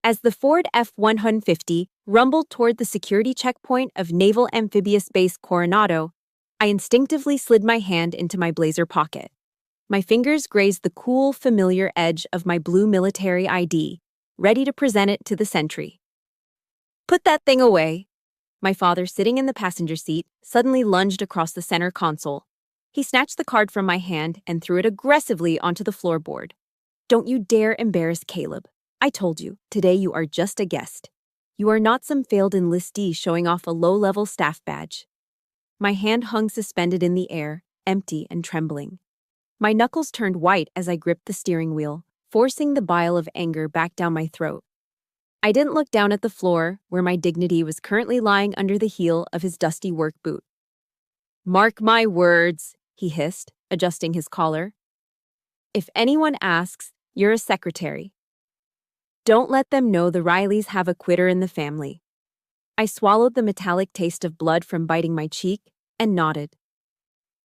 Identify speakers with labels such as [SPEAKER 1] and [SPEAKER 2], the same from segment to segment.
[SPEAKER 1] As the Ford F-150 rumbled toward the security checkpoint of Naval Amphibious Base Coronado, I instinctively slid my hand into my blazer pocket. My fingers grazed the cool, familiar edge of my blue military ID, ready to present it to the sentry. "Put that thing away." My father, sitting in the passenger seat, suddenly lunged across the center console. He snatched the card from my hand and threw it aggressively onto the floorboard. "Don't you dare embarrass Caleb. I told you, today you are just a guest. You are not some failed enlistee showing off a low-level staff badge." My hand hung suspended in the air, empty and trembling. My knuckles turned white as I gripped the steering wheel, forcing the bile of anger back down my throat. I didn't look down at the floor, where my dignity was currently lying under the heel of his dusty work boot. "Mark my words," he hissed, adjusting his collar. "If anyone asks, you're a secretary. Don't let them know the Rileys have a quitter in the family." I swallowed the metallic taste of blood from biting my cheek and nodded.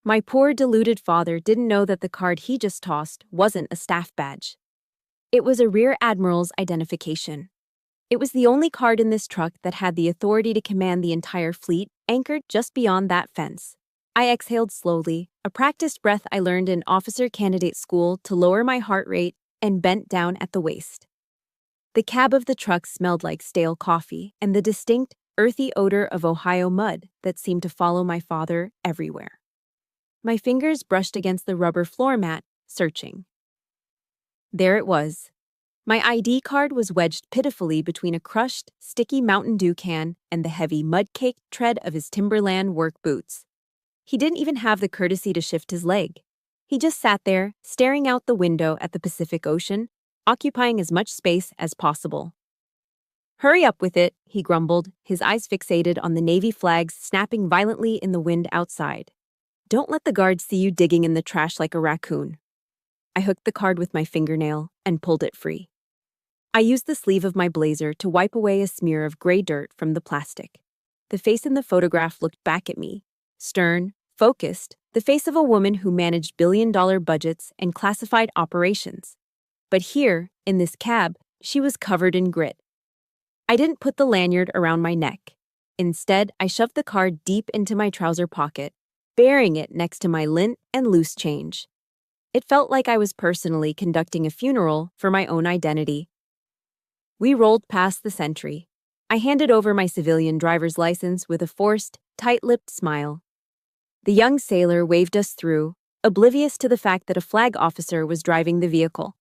[SPEAKER 1] My poor deluded father didn't know that the card he just tossed wasn't a staff badge. It was a Rear Admiral's identification. It was the only card in this truck that had the authority to command the entire fleet, anchored just beyond that fence. I exhaled slowly, a practiced breath I learned in officer candidate school to lower my heart rate, and bent down at the waist. The cab of the truck smelled like stale coffee and the distinct, earthy odor of Ohio mud that seemed to follow my father everywhere. My fingers brushed against the rubber floor mat, searching. There it was. My ID card was wedged pitifully between a crushed, sticky Mountain Dew can and the heavy, mud-caked tread of his Timberland work boots. He didn't even have the courtesy to shift his leg. He just sat there, staring out the window at the Pacific Ocean, occupying as much space as possible. "Hurry up with it," he grumbled, his eyes fixated on the Navy flags snapping violently in the wind outside. "Don't let the guards see you digging in the trash like a raccoon." I hooked the card with my fingernail and pulled it free. I used the sleeve of my blazer to wipe away a smear of gray dirt from the plastic. The face in the photograph looked back at me, stern, focused, the face of a woman who managed billion-dollar budgets and classified operations. But here, in this cab, she was covered in grit. I didn't put the lanyard around my neck. Instead, I shoved the card deep into my trouser pocket, burying it next to my lint and loose change. It felt like I was personally conducting a funeral for my own identity. We rolled past the sentry. I handed over my civilian driver's license with a forced, tight-lipped smile. The young sailor waved us through, oblivious to the fact that a flag officer was driving the vehicle.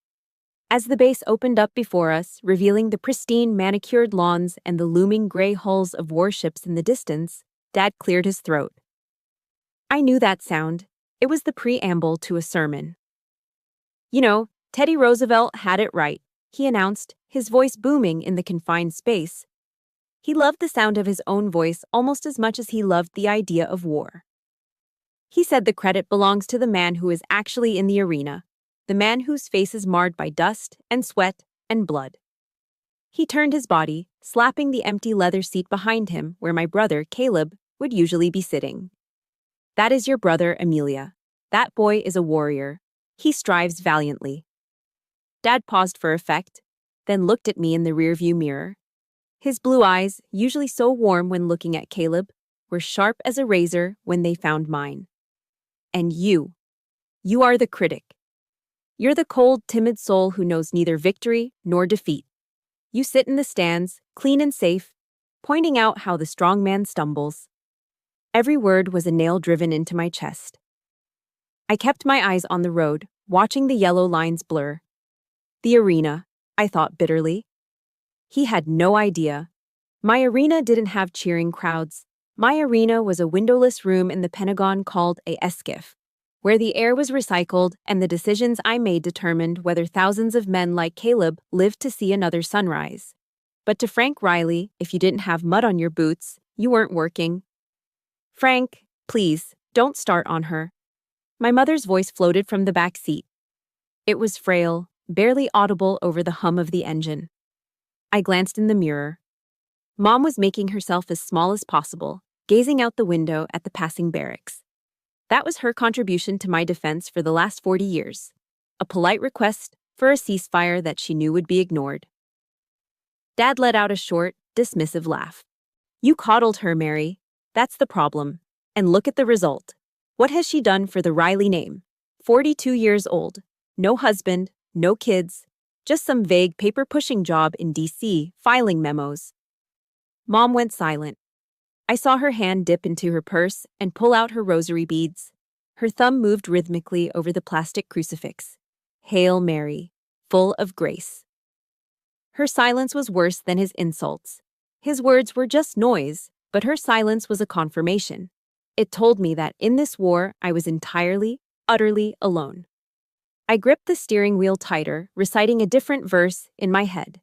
[SPEAKER 1] As the base opened up before us, revealing the pristine, manicured lawns and the looming gray hulls of warships in the distance, Dad cleared his throat. I knew that sound. It was the preamble to a sermon. "You know, Teddy Roosevelt had it right," he announced, his voice booming in the confined space. He loved the sound of his own voice almost as much as he loved the idea of war. He said the credit belongs to the man who is actually in the arena, the man whose face is marred by dust and sweat and blood. He turned his body, slapping the empty leather seat behind him where my brother, Caleb, would usually be sitting. "That is your brother, Amelia. That boy is a warrior. He strives valiantly." Dad paused for effect, then looked at me in the rearview mirror. His blue eyes, usually so warm when looking at Caleb, were sharp as a razor when they found mine. "And you are the critic. You're the cold, timid soul who knows neither victory nor defeat. You sit in the stands, clean and safe, pointing out how the strong man stumbles." Every word was a nail driven into my chest. I kept my eyes on the road, watching the yellow lines blur. The arena, I thought bitterly. He had no idea. My arena didn't have cheering crowds. My arena was a windowless room in the Pentagon called a SCIF, where the air was recycled and the decisions I made determined whether thousands of men like Caleb lived to see another sunrise. But to Frank Riley, if you didn't have mud on your boots, you weren't working. "Frank, please, don't start on her." My mother's voice floated from the back seat. It was frail, barely audible over the hum of the engine. I glanced in the mirror. Mom was making herself as small as possible, gazing out the window at the passing barracks. That was her contribution to my defense for the last 40 years. A polite request for a ceasefire that she knew would be ignored. Dad let out a short, dismissive laugh. You coddled her, Mary. That's the problem. And look at the result. What has she done for the Riley name? 42 years old. No husband, no kids. Just some vague paper-pushing job in D.C. filing memos. Mom went silent. I saw her hand dip into her purse and pull out her rosary beads. Her thumb moved rhythmically over the plastic crucifix. Hail Mary, full of grace. Her silence was worse than his insults. His words were just noise, but her silence was a confirmation. It told me that in this war, I was entirely, utterly alone. I gripped the steering wheel tighter, reciting a different verse in my head.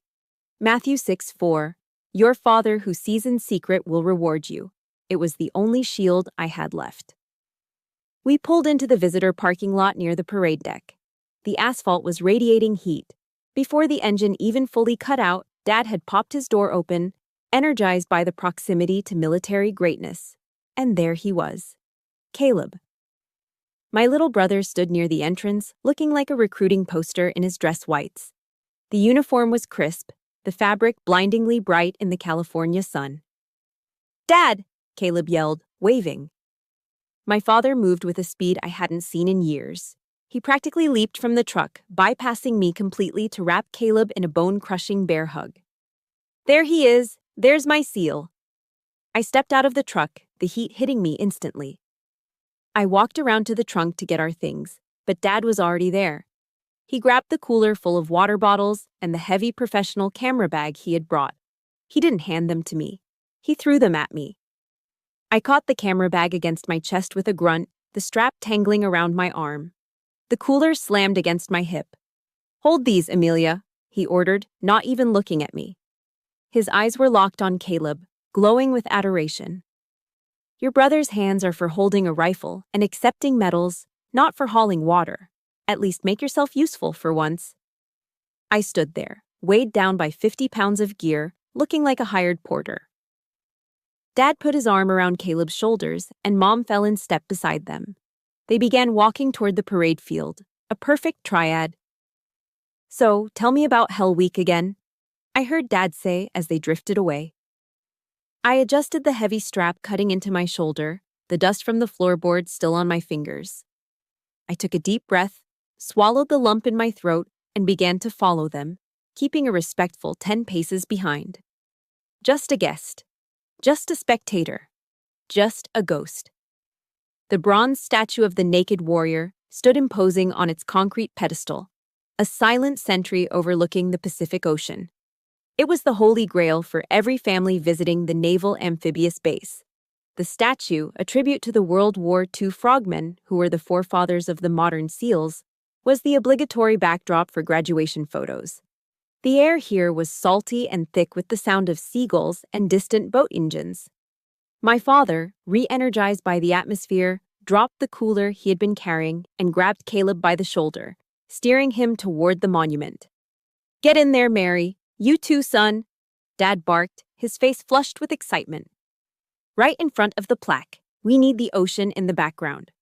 [SPEAKER 1] Matthew 6:4, Your Father who sees in secret will reward you. It was the only shield I had left. We pulled into the visitor parking lot near the parade deck. The asphalt was radiating heat. Before the engine even fully cut out, Dad had popped his door open, energized by the proximity to military greatness. And there he was. Caleb. My little brother stood near the entrance, looking like a recruiting poster in his dress whites. The uniform was crisp, the fabric blindingly bright in the California sun. Dad! Caleb yelled, waving. My father moved with a speed I hadn't seen in years. He practically leaped from the truck, bypassing me completely to wrap Caleb in a bone-crushing bear hug. There he is! There's my seal! I stepped out of the truck, the heat hitting me instantly. I walked around to the trunk to get our things, but Dad was already there. He grabbed the cooler full of water bottles and the heavy professional camera bag he had brought. He didn't hand them to me. He threw them at me. I caught the camera bag against my chest with a grunt, the strap tangling around my arm. The cooler slammed against my hip. Hold these, Amelia, he ordered, not even looking at me. His eyes were locked on Caleb, glowing with adoration. Your brother's hands are for holding a rifle and accepting medals, not for hauling water. At least make yourself useful for once. I stood there, weighed down by 50 pounds of gear, looking like a hired porter. Dad put his arm around Caleb's shoulders, and Mom fell in step beside them. They began walking toward the parade field, a perfect triad. So, tell me about Hell Week again, I heard Dad say as they drifted away. I adjusted the heavy strap cutting into my shoulder, the dust from the floorboard still on my fingers. I took a deep breath, swallowed the lump in my throat, and began to follow them, keeping a respectful 10 paces behind. Just a guest. Just a spectator. Just a ghost. The bronze statue of the naked warrior stood imposing on its concrete pedestal, a silent sentry overlooking the Pacific Ocean. It was the holy grail for every family visiting the Naval Amphibious Base. The statue, a tribute to the World War II frogmen, who were the forefathers of the modern SEALs, was the obligatory backdrop for graduation photos. The air here was salty and thick with the sound of seagulls and distant boat engines. My father, re-energized by the atmosphere, dropped the cooler he had been carrying and grabbed Caleb by the shoulder, steering him toward the monument. Get in there, Mary. You too, son, Dad barked, his face flushed with excitement. Right in front of the plaque, we need the ocean in the background.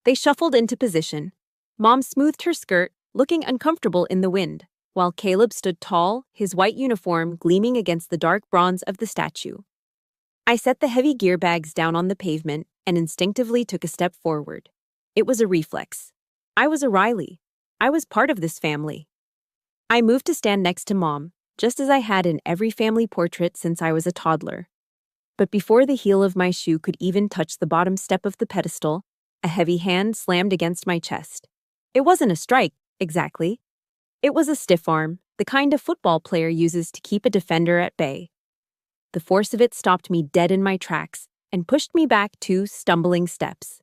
[SPEAKER 1] They shuffled into position. Mom smoothed her skirt, looking uncomfortable in the wind, while Caleb stood tall, his white uniform gleaming against the dark bronze of the statue. I set the heavy gear bags down on the pavement and instinctively took a step forward. It was a reflex. I was a Riley. I was part of this family. I moved to stand next to Mom, just as I had in every family portrait since I was a toddler. But before the heel of my shoe could even touch the bottom step of the pedestal, a heavy hand slammed against my chest. It wasn't a strike, exactly. It was a stiff arm, the kind a football player uses to keep a defender at bay. The force of it stopped me dead in my tracks and pushed me back 2 stumbling steps.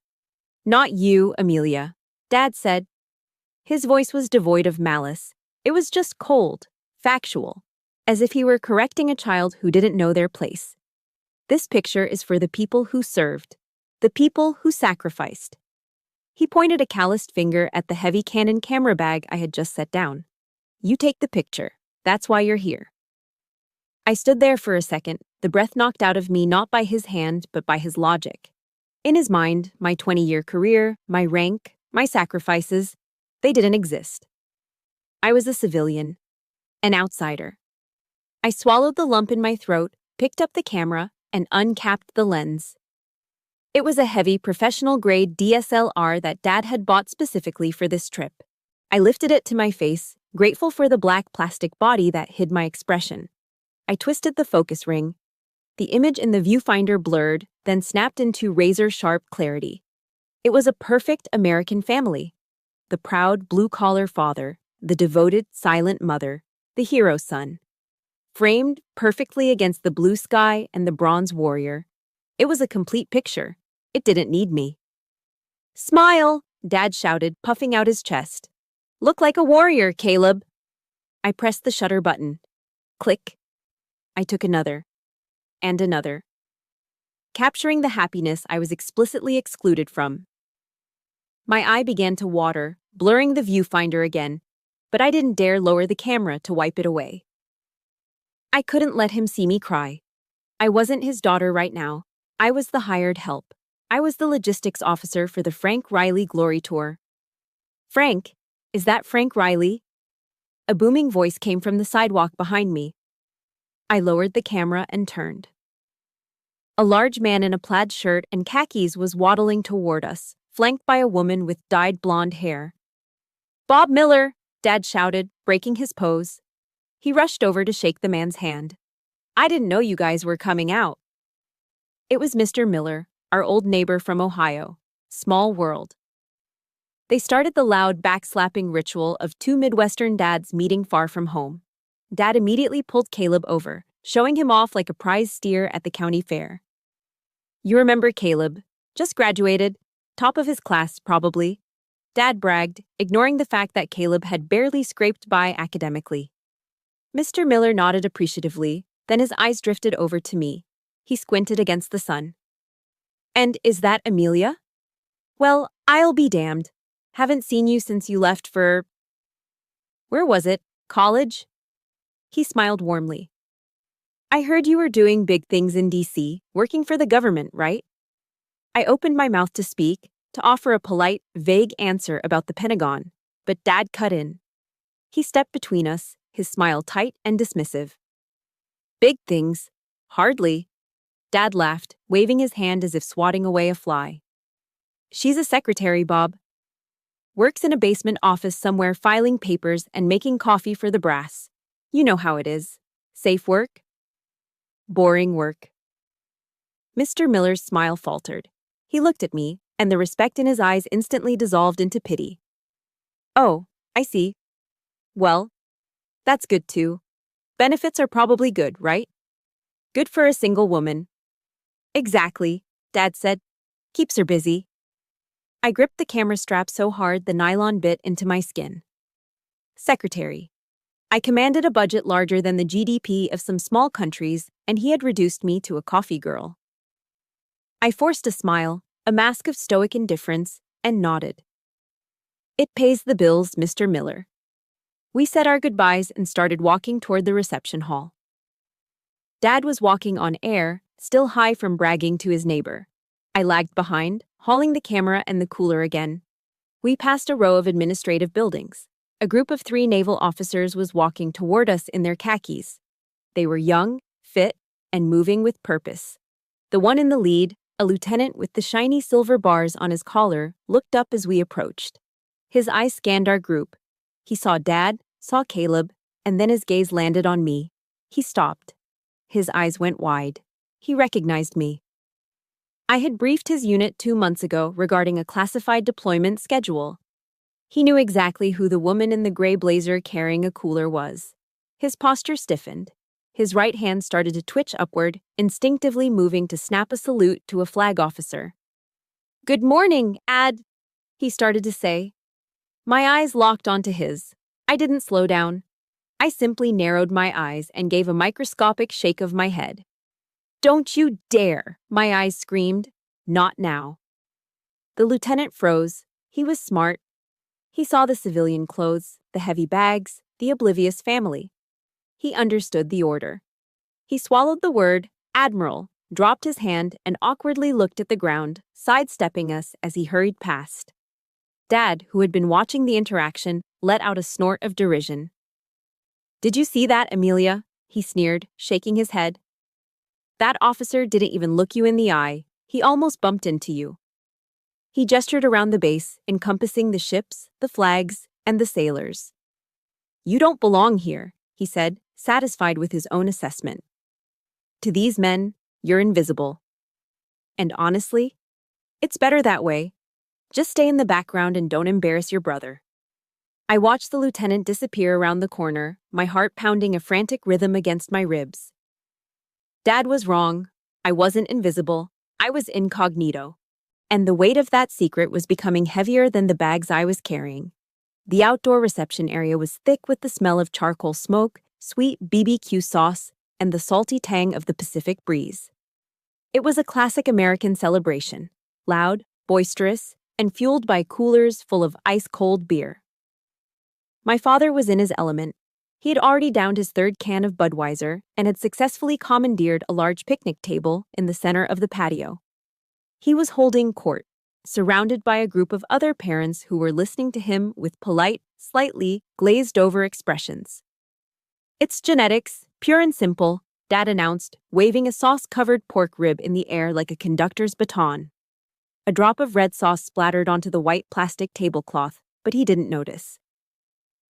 [SPEAKER 1] Not you, Amelia, Dad said. His voice was devoid of malice. It was just cold, factual, as if he were correcting a child who didn't know their place. This picture is for the people who served, the people who sacrificed. He pointed a calloused finger at the heavy Canon camera bag I had just set down. You take the picture. That's why you're here. I stood there for a second, the breath knocked out of me not by his hand, but by his logic. In his mind, my 20-year career, my rank, my sacrifices, they didn't exist. I was a civilian, an outsider. I swallowed the lump in my throat, picked up the camera, and uncapped the lens. It was a heavy, professional-grade DSLR that Dad had bought specifically for this trip. I lifted it to my face, grateful for the black plastic body that hid my expression. I twisted the focus ring. The image in the viewfinder blurred, then snapped into razor-sharp clarity. It was a perfect American family. The proud, blue-collar father, the devoted, silent mother, the hero son. Framed perfectly against the blue sky and the bronze warrior. It was a complete picture. It didn't need me. "Smile!" Dad shouted, puffing out his chest. "Look like a warrior, Caleb." I pressed the shutter button. Click. I took another. And another. Capturing the happiness I was explicitly excluded from. My eye began to water, blurring the viewfinder again, but I didn't dare lower the camera to wipe it away. I couldn't let him see me cry. I wasn't his daughter right now. I was the hired help. I was the logistics officer for the Frank Riley Glory Tour. "Frank, is that Frank Riley?" A booming voice came from the sidewalk behind me. I lowered the camera and turned. A large man in a plaid shirt and khakis was waddling toward us, flanked by a woman with dyed blonde hair. "Bob Miller!" Dad shouted, breaking his pose. He rushed over to shake the man's hand. "I didn't know you guys were coming out." It was Mr. Miller, our old neighbor from Ohio. Small world. They started the loud backslapping ritual of two Midwestern dads meeting far from home. Dad immediately pulled Caleb over, showing him off like a prize steer at the county fair. "You remember Caleb. Just graduated. Top of his class, probably." Dad bragged, ignoring the fact that Caleb had barely scraped by academically. Mr. Miller nodded appreciatively, then his eyes drifted over to me. He squinted against the sun. "And is that Amelia?" "Well, I'll be damned. Haven't seen you since you left for... Where was it? College?" He smiled warmly. "I heard you were doing big things in D.C., working for the government, right?" I opened my mouth to speak, to offer a polite, vague answer about the Pentagon, but Dad cut in. He stepped between us, his smile tight and dismissive. "Big things? Hardly." Dad laughed, waving his hand as if swatting away a fly. "She's a secretary, Bob. Works in a basement office somewhere filing papers and making coffee for the brass. You know how it is. Safe work? Boring work." Mr. Miller's smile faltered. He looked at me, and the respect in his eyes instantly dissolved into pity. "Oh, I see. Well, that's good too. Benefits are probably good, right? Good for a single woman." "Exactly," Dad said. "Keeps her busy." I gripped the camera strap so hard the nylon bit into my skin. Secretary. I commanded a budget larger than the GDP of some small countries, and he had reduced me to a coffee girl. I forced a smile, a mask of stoic indifference, and nodded. "It pays the bills, Mr. Miller." We said our goodbyes and started walking toward the reception hall. Dad was walking on air, still high from bragging to his neighbor. I lagged behind, hauling the camera and the cooler again. We passed a row of administrative buildings. A group of 3 naval officers was walking toward us in their khakis. They were young, fit, and moving with purpose. The one in the lead, a lieutenant with the shiny silver bars on his collar, looked up as we approached. His eyes scanned our group. He saw Dad, saw Caleb, and then his gaze landed on me. He stopped. His eyes went wide. He recognized me. I had briefed his unit 2 months ago regarding a classified deployment schedule. He knew exactly who the woman in the gray blazer carrying a cooler was. His posture stiffened. His right hand started to twitch upward, instinctively moving to snap a salute to a flag officer. "Good morning, he started to say. My eyes locked onto his. I didn't slow down. I simply narrowed my eyes and gave a microscopic shake of my head. "Don't you dare!" my eyes screamed. "Not now." The lieutenant froze. He was smart. He saw the civilian clothes, the heavy bags, the oblivious family. He understood the order. He swallowed the word, Admiral, dropped his hand, and awkwardly looked at the ground, sidestepping us as he hurried past. Dad, who had been watching the interaction, let out a snort of derision. "Did you see that, Amelia?" he sneered, shaking his head. That officer didn't even look you in the eye. He almost bumped into you. He gestured around the base, encompassing the ships, the flags, and the sailors. You don't belong here, he said, satisfied with his own assessment. To these men, you're invisible. And honestly, it's better that way. Just stay in the background and don't embarrass your brother. I watched the lieutenant disappear around the corner, my heart pounding a frantic rhythm against my ribs. Dad was wrong. I wasn't invisible. I was incognito. And the weight of that secret was becoming heavier than the bags I was carrying. The outdoor reception area was thick with the smell of charcoal smoke, sweet BBQ sauce, and the salty tang of the Pacific breeze. It was a classic American celebration, loud, boisterous, and fueled by coolers full of ice-cold beer. My father was in his element. He had already downed his third can of Budweiser and had successfully commandeered a large picnic table in the center of the patio. He was holding court, surrounded by a group of other parents who were listening to him with polite, slightly glazed-over expressions. It's genetics, pure and simple, Dad announced, waving a sauce-covered pork rib in the air like a conductor's baton. A drop of red sauce splattered onto the white plastic tablecloth, but he didn't notice.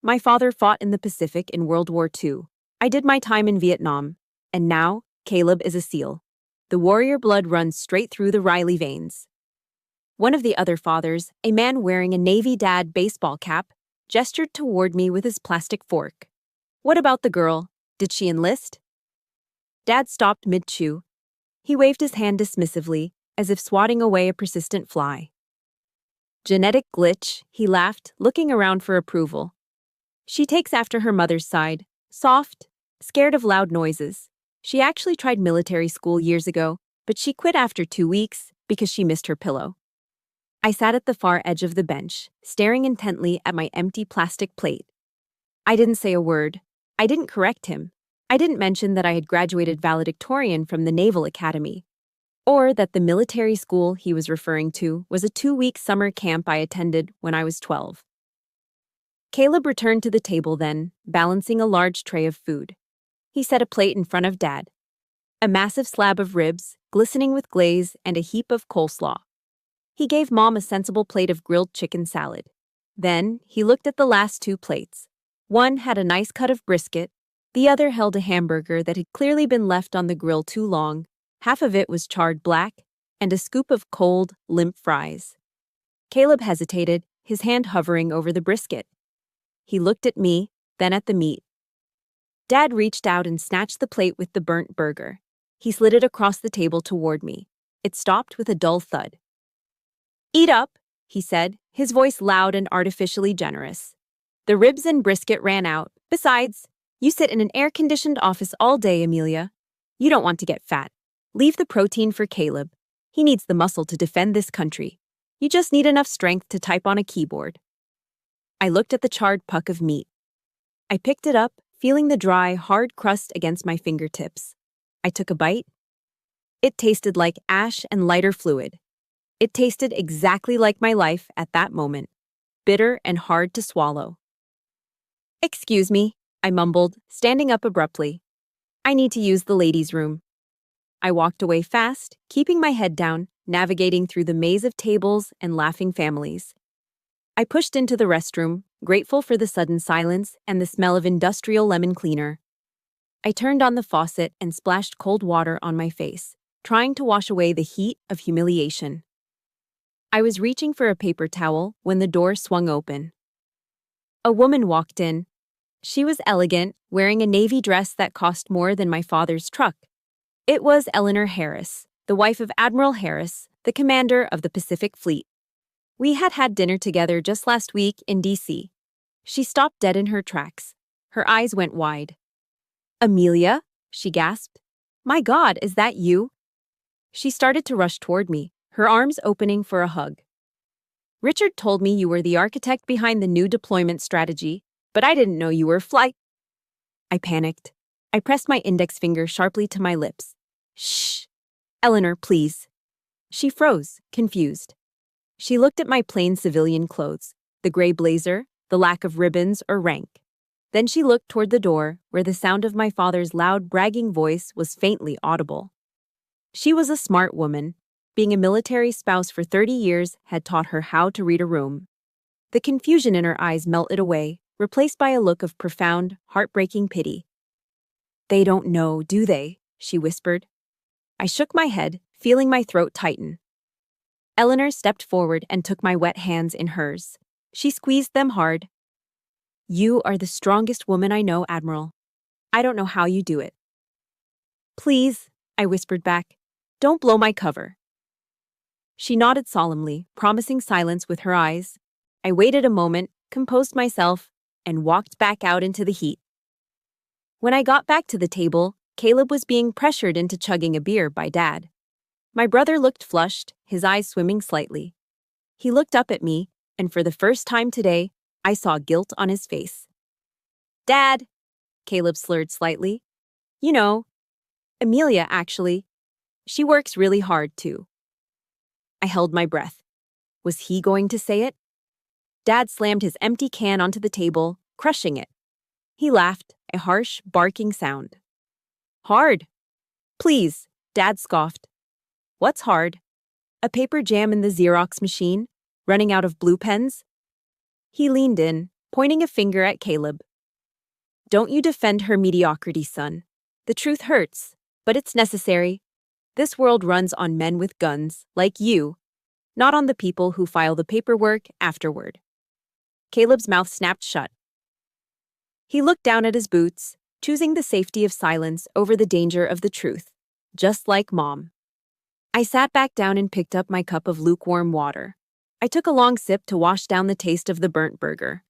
[SPEAKER 1] My father fought in the Pacific in World War II. I did my time in Vietnam, and now Caleb is a SEAL. The warrior blood runs straight through the Riley veins. One of the other fathers, a man wearing a Navy Dad baseball cap, gestured toward me with his plastic fork. What about the girl? Did she enlist? Dad stopped mid-chew. He waved his hand dismissively, as if swatting away a persistent fly. Genetic glitch, he laughed, looking around for approval. She takes after her mother's side, soft, scared of loud noises. She actually tried military school years ago, but she quit after 2 weeks because she missed her pillow. I sat at the far edge of the bench, staring intently at my empty plastic plate. I didn't say a word. I didn't correct him. I didn't mention that I had graduated valedictorian from the Naval Academy, or that the military school he was referring to was a 2-week summer camp I attended when I was 12. Caleb returned to the table then, balancing a large tray of food. He set a plate in front of Dad. A massive slab of ribs, glistening with glaze, and a heap of coleslaw. He gave Mom a sensible plate of grilled chicken salad. Then, he looked at the last 2 plates. One had a nice cut of brisket, the other held a hamburger that had clearly been left on the grill too long. Half of it was charred black, and a scoop of cold, limp fries. Caleb hesitated, his hand hovering over the brisket. He looked at me, then at the meat. Dad reached out and snatched the plate with the burnt burger. He slid it across the table toward me. It stopped with a dull thud. Eat up, he said, his voice loud and artificially generous. The ribs and brisket ran out. Besides, you sit in an air-conditioned office all day, Amelia. You don't want to get fat. Leave the protein for Caleb. He needs the muscle to defend this country. You just need enough strength to type on a keyboard. I looked at the charred puck of meat. I picked it up, feeling the dry, hard crust against my fingertips. I took a bite. It tasted like ash and lighter fluid. It tasted exactly like my life at that moment, bitter and hard to swallow. Excuse me, I mumbled, standing up abruptly. I need to use the ladies' room. I walked away fast, keeping my head down, navigating through the maze of tables and laughing families. I pushed into the restroom, grateful for the sudden silence and the smell of industrial lemon cleaner. I turned on the faucet and splashed cold water on my face, trying to wash away the heat of humiliation. I was reaching for a paper towel when the door swung open. A woman walked in. She was elegant, wearing a navy dress that cost more than my father's truck. It was Eleanor Harris, the wife of Admiral Harris, the commander of the Pacific Fleet. We had had dinner together just last week in D.C. She stopped dead in her tracks. Her eyes went wide. Amelia, she gasped. My God, is that you? She started to rush toward me, her arms opening for a hug. Richard told me you were the architect behind the new deployment strategy, but I didn't know you were I panicked. I pressed my index finger sharply to my lips. Shh. Eleanor, please. She froze, confused. She looked at my plain civilian clothes, the gray blazer, the lack of ribbons or rank. Then she looked toward the door, where the sound of my father's loud, bragging voice was faintly audible. She was a smart woman. Being a military spouse for 30 years had taught her how to read a room. The confusion in her eyes melted away, replaced by a look of profound, heartbreaking pity. "They don't know, do they?" she whispered. I shook my head, feeling my throat tighten. Eleanor stepped forward and took my wet hands in hers. She squeezed them hard. "You are the strongest woman I know, Admiral. I don't know how you do it." "Please," I whispered back, "don't blow my cover." She nodded solemnly, promising silence with her eyes. I waited a moment, composed myself, and walked back out into the heat. When I got back to the table, Caleb was being pressured into chugging a beer by Dad. My brother looked flushed, his eyes swimming slightly. He looked up at me, and for the first time today, I saw guilt on his face. "Dad," Caleb slurred slightly. "You know, Amelia, actually. She works really hard, too." I held my breath. Was he going to say it? Dad slammed his empty can onto the table, crushing it. He laughed, a harsh, barking sound. "Hard? Please," Dad scoffed. "What's hard? A paper jam in the Xerox machine? Running out of blue pens?" He leaned in, pointing a finger at Caleb. "Don't you defend her mediocrity, son. The truth hurts, but it's necessary. This world runs on men with guns, like you, not on the people who file the paperwork afterward." Caleb's mouth snapped shut. He looked down at his boots, choosing the safety of silence over the danger of the truth, just like Mom. I sat back down and picked up my cup of lukewarm water. I took a long sip to wash down the taste of the burnt burger.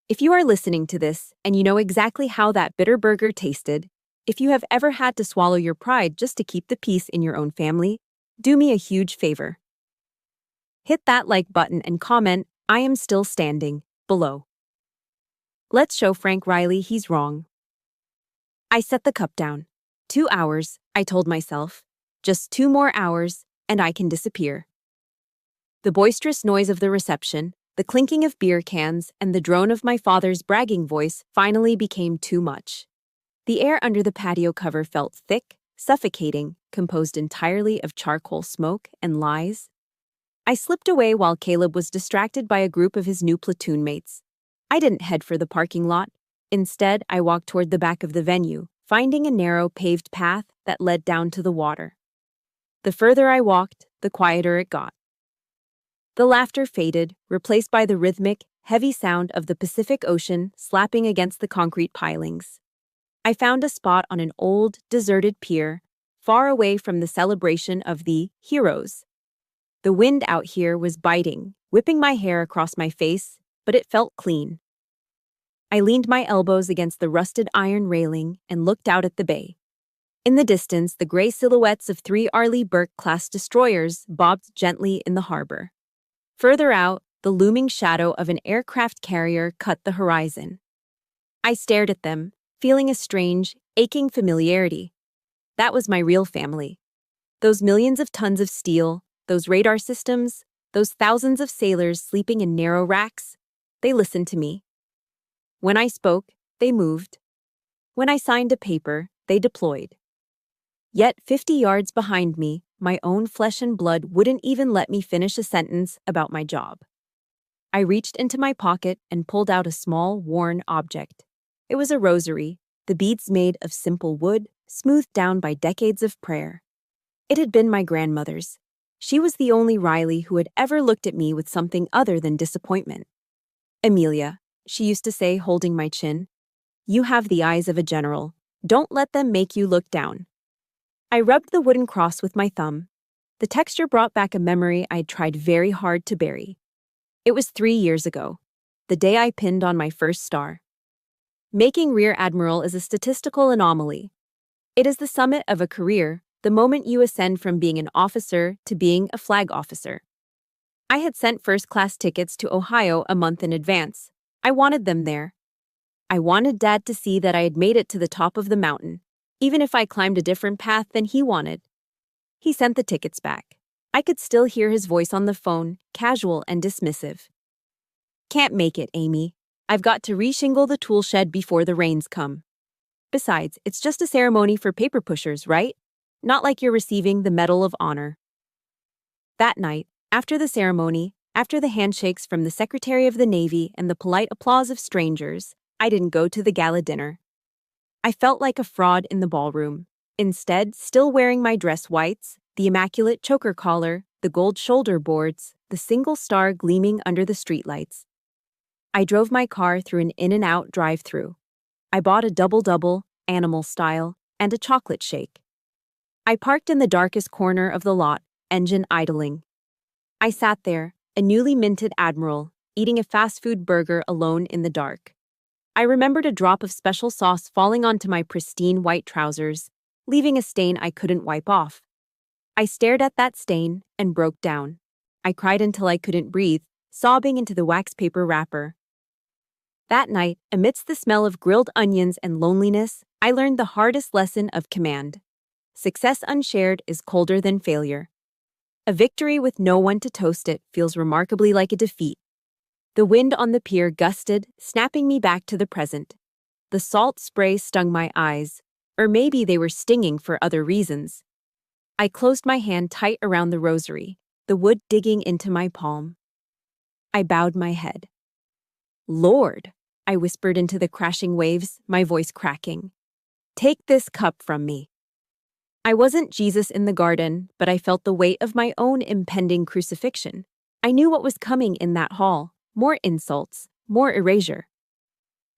[SPEAKER 1] If you are listening to this and you know exactly how that bitter burger tasted, if you have ever had to swallow your pride just to keep the peace in your own family, do me a huge favor. Hit that like button and comment, "I am still standing," below. Let's show Frank Riley he's wrong. I set the cup down. 2 hours, I told myself. Just 2 more hours, and I can disappear. The boisterous noise of the reception, the clinking of beer cans, and the drone of my father's bragging voice finally became too much. The air under the patio cover felt thick, suffocating, composed entirely of charcoal smoke and lies. I slipped away while Caleb was distracted by a group of his new platoon mates. I didn't head for the parking lot. Instead, I walked toward the back of the venue, finding a narrow paved path that led down to the water. The further I walked, the quieter it got. The laughter faded, replaced by the rhythmic, heavy sound of the Pacific Ocean slapping against the concrete pilings. I found a spot on an old, deserted pier, far away from the celebration of the heroes. The wind out here was biting, whipping my hair across my face, but it felt clean. I leaned my elbows against the rusted iron railing and looked out at the bay. In the distance, the gray silhouettes of 3 Arleigh Burke-class destroyers bobbed gently in the harbor. Further out, the looming shadow of an aircraft carrier cut the horizon. I stared at them, feeling a strange, aching familiarity. That was my real family. Those millions of tons of steel, those radar systems, those thousands of sailors sleeping in narrow racks, they listened to me. When I spoke, they moved. When I signed a paper, they deployed. Yet 50 yards behind me, my own flesh and blood wouldn't even let me finish a sentence about my job. I reached into my pocket and pulled out a small, worn object. It was a rosary, the beads made of simple wood, smoothed down by decades of prayer. It had been my grandmother's. She was the only Riley who had ever looked at me with something other than disappointment. "Amelia," she used to say, holding my chin, "you have the eyes of a general. Don't let them make you look down." I rubbed the wooden cross with my thumb. The texture brought back a memory I'd tried very hard to bury. It was 3 years ago, the day I pinned on my first star. Making Rear Admiral is a statistical anomaly. It is the summit of a career, the moment you ascend from being an officer to being a flag officer. I had sent first-class tickets to Ohio a month in advance. I wanted them there. I wanted Dad to see that I had made it to the top of the mountain, even if I climbed a different path than he wanted. He sent the tickets back. I could still hear his voice on the phone, casual and dismissive. "Can't make it, Amy. I've got to reshingle the tool shed before the rains come. Besides, it's just a ceremony for paper pushers, right? Not like you're receiving the Medal of Honor. That night, after the ceremony, after the handshakes from the Secretary of the Navy and the polite applause of strangers, I didn't go to the gala dinner. I felt like a fraud in the ballroom. Instead, still wearing my dress whites, the immaculate choker collar, the gold shoulder boards, the single star gleaming under the streetlights. I drove my car through an In-N-Out drive-thru. I bought a double-double, animal style, and a chocolate shake. I parked in the darkest corner of the lot, engine idling. I sat there, a newly minted Admiral, eating a fast food burger alone in the dark. I remembered a drop of special sauce falling onto my pristine white trousers, leaving a stain I couldn't wipe off. I stared at that stain and broke down. I cried until I couldn't breathe, sobbing into the wax paper wrapper. That night, amidst the smell of grilled onions and loneliness, I learned the hardest lesson of command. Success unshared is colder than failure. A victory with no one to toast it feels remarkably like a defeat. The wind on the pier gusted, snapping me back to the present. The salt spray stung my eyes, or maybe they were stinging for other reasons. I closed my hand tight around the rosary, the wood digging into my palm. I bowed my head. "Lord," I whispered into the crashing waves, my voice cracking. "Take this cup from me." I wasn't Jesus in the garden, but I felt the weight of my own impending crucifixion. I knew what was coming in that hall, more insults, more erasure.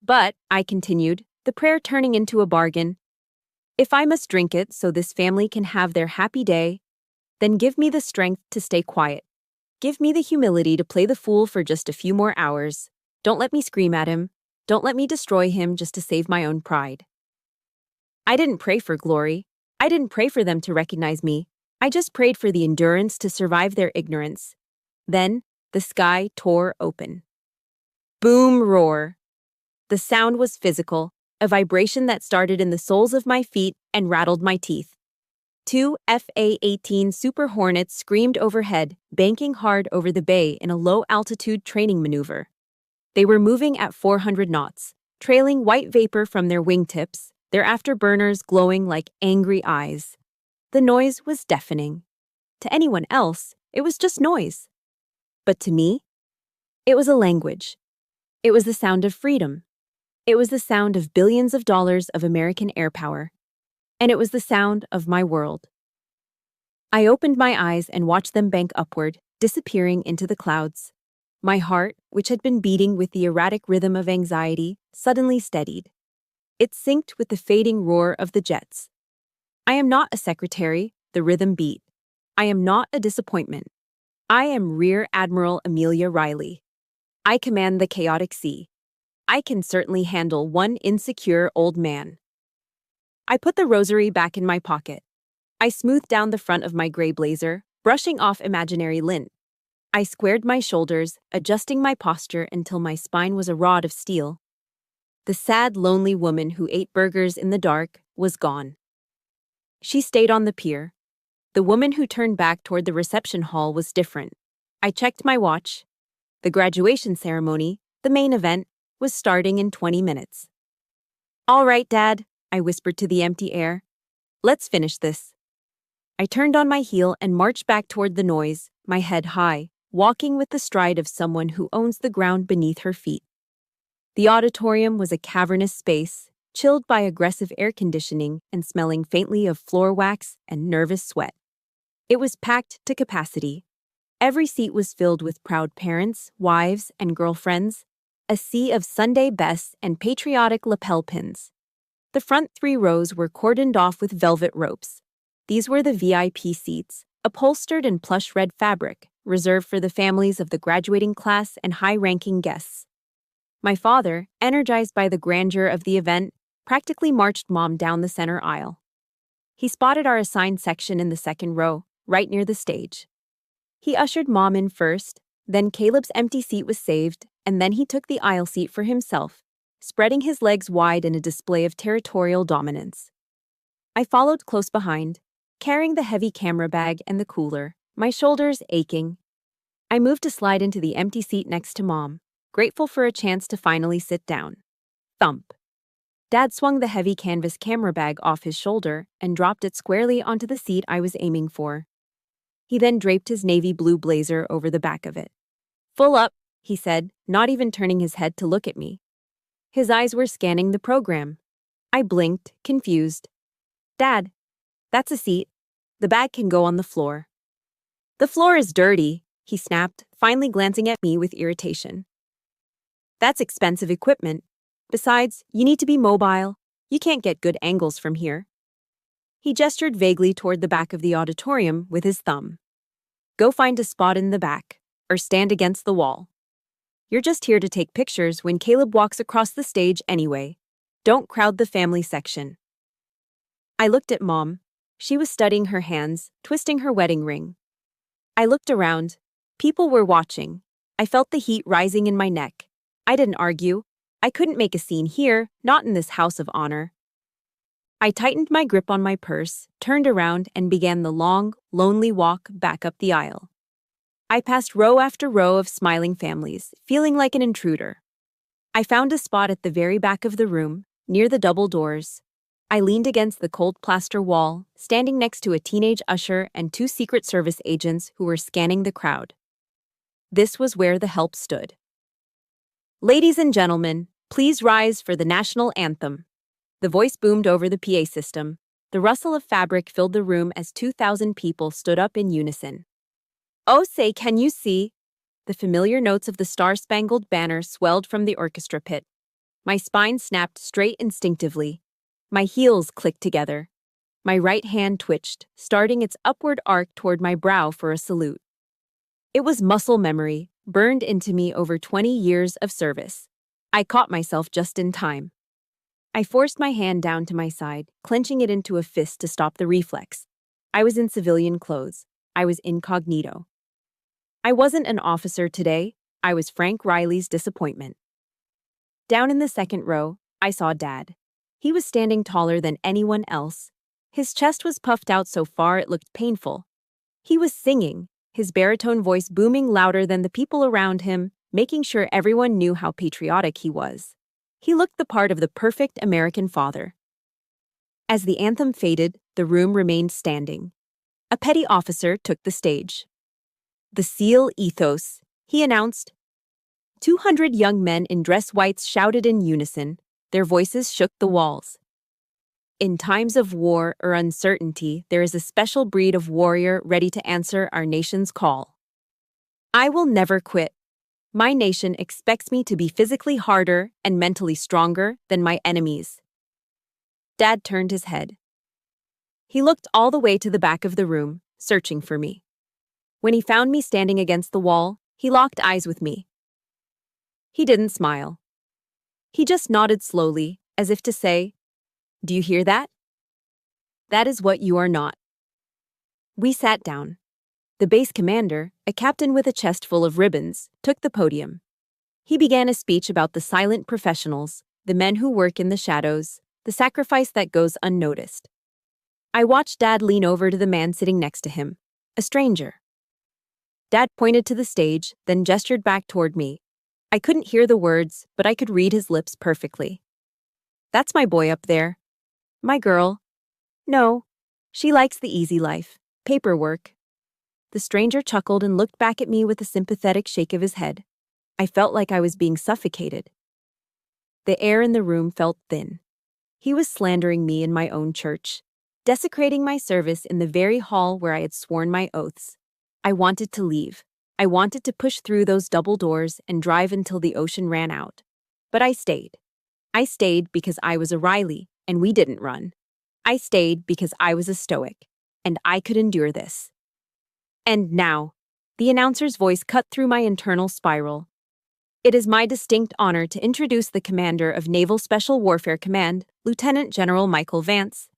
[SPEAKER 1] "But," I continued, the prayer turning into a bargain, "if I must drink it so this family can have their happy day, then give me the strength to stay quiet. Give me the humility to play the fool for just a few more hours. Don't let me scream at him. Don't let me destroy him just to save my own pride." I didn't pray for glory. I didn't pray for them to recognize me. I just prayed for the endurance to survive their ignorance. Then, the sky tore open. Boom roar. The sound was physical, a vibration that started in the soles of my feet and rattled my teeth. 2 FA-18 Super Hornets screamed overhead, banking hard over the bay in a low-altitude training maneuver. They were moving at 400 knots, trailing white vapor from their wingtips, their afterburners glowing like angry eyes. The noise was deafening. To anyone else, it was just noise. But to me, it was a language. It was the sound of freedom. It was the sound of billions of dollars of American air power. And it was the sound of my world. I opened my eyes and watched them bank upward, disappearing into the clouds. My heart, which had been beating with the erratic rhythm of anxiety, suddenly steadied. It synced with the fading roar of the jets. I am not a secretary, the rhythm beat. I am not a disappointment. I am Rear Admiral Amelia Riley. I command the chaotic sea. I can certainly handle one insecure old man. I put the rosary back in my pocket. I smoothed down the front of my gray blazer, brushing off imaginary lint. I squared my shoulders, adjusting my posture until my spine was a rod of steel. The sad, lonely woman who ate burgers in the dark was gone. She stayed on the pier. The woman who turned back toward the reception hall was different. I checked my watch. The graduation ceremony, the main event, was starting in 20 minutes. "All right, Dad," I whispered to the empty air. "Let's finish this." I turned on my heel and marched back toward the noise, my head high, walking with the stride of someone who owns the ground beneath her feet. The auditorium was a cavernous space, chilled by aggressive air conditioning and smelling faintly of floor wax and nervous sweat. It was packed to capacity. Every seat was filled with proud parents, wives, and girlfriends, a sea of Sunday bests and patriotic lapel pins. The front 3 rows were cordoned off with velvet ropes. These were the VIP seats, upholstered in plush red fabric, reserved for the families of the graduating class and high-ranking guests. My father, energized by the grandeur of the event, practically marched Mom down the center aisle. He spotted our assigned section in the second row, right near the stage. He ushered Mom in first, then Caleb's empty seat was saved, and then he took the aisle seat for himself, spreading his legs wide in a display of territorial dominance. I followed close behind, carrying the heavy camera bag and the cooler, my shoulders aching. I moved to slide into the empty seat next to Mom, grateful for a chance to finally sit down. Thump. Dad swung the heavy canvas camera bag off his shoulder and dropped it squarely onto the seat I was aiming for. He then draped his navy blue blazer over the back of it. "Full up," he said, not even turning his head to look at me. His eyes were scanning the program. I blinked, confused. "Dad, that's a seat. The bag can go on the floor." "The floor is dirty," he snapped, finally glancing at me with irritation. "That's expensive equipment. Besides, you need to be mobile. You can't get good angles from here." He gestured vaguely toward the back of the auditorium with his thumb. "Go find a spot in the back, or stand against the wall. You're just here to take pictures when Caleb walks across the stage anyway. Don't crowd the family section." I looked at Mom. She was studying her hands, twisting her wedding ring. I looked around. People were watching. I felt the heat rising in my neck. I didn't argue. I couldn't make a scene here, not in this house of honor. I tightened my grip on my purse, turned around, and began the long, lonely walk back up the aisle. I passed row after row of smiling families, feeling like an intruder. I found a spot at the very back of the room, near the double doors. I leaned against the cold plaster wall, standing next to a teenage usher and two Secret Service agents who were scanning the crowd. This was where the help stood. "Ladies and gentlemen, please rise for the national anthem." The voice boomed over the PA system. The rustle of fabric filled the room as 2,000 people stood up in unison. "Oh, say, can you see?" The familiar notes of the Star-Spangled Banner swelled from the orchestra pit. My spine snapped straight instinctively. My heels clicked together. My right hand twitched, starting its upward arc toward my brow for a salute. It was muscle memory, burned into me over 20 years of service. I caught myself just in time. I forced my hand down to my side, clenching it into a fist to stop the reflex. I was in civilian clothes. I was incognito. I wasn't an officer today. I was Frank Riley's disappointment. Down in the second row, I saw Dad. He was standing taller than anyone else. His chest was puffed out so far it looked painful. He was singing, his baritone voice booming louder than the people around him, making sure everyone knew how patriotic he was. He looked the part of the perfect American father. As the anthem faded, the room remained standing. A petty officer took the stage. "The SEAL ethos," he announced. 200 young men in dress whites shouted in unison. Their voices shook the walls. "In times of war or uncertainty, there is a special breed of warrior ready to answer our nation's call. I will never quit. My nation expects me to be physically harder and mentally stronger than my enemies." Dad turned his head. He looked all the way to the back of the room, searching for me. When he found me standing against the wall, he locked eyes with me. He didn't smile. He just nodded slowly, as if to say, "Do you hear that? That is what you are not." We sat down. The base commander, a captain with a chest full of ribbons, took the podium. He began a speech about the silent professionals, the men who work in the shadows, the sacrifice that goes unnoticed. I watched Dad lean over to the man sitting next to him, a stranger. Dad pointed to the stage, then gestured back toward me. I couldn't hear the words, but I could read his lips perfectly. "That's my boy up there. My girl. No, she likes the easy life, paperwork." The stranger chuckled and looked back at me with a sympathetic shake of his head. I felt like I was being suffocated. The air in the room felt thin. He was slandering me in my own church, desecrating my service in the very hall where I had sworn my oaths. I wanted to leave. I wanted to push through those double doors and drive until the ocean ran out. But I stayed. I stayed because I was a Riley, and we didn't run. I stayed because I was a stoic, and I could endure this. And now, the announcer's voice cut through my internal spiral. "It is my distinct honor to introduce the commander of Naval Special Warfare Command, Lieutenant General Michael Vance."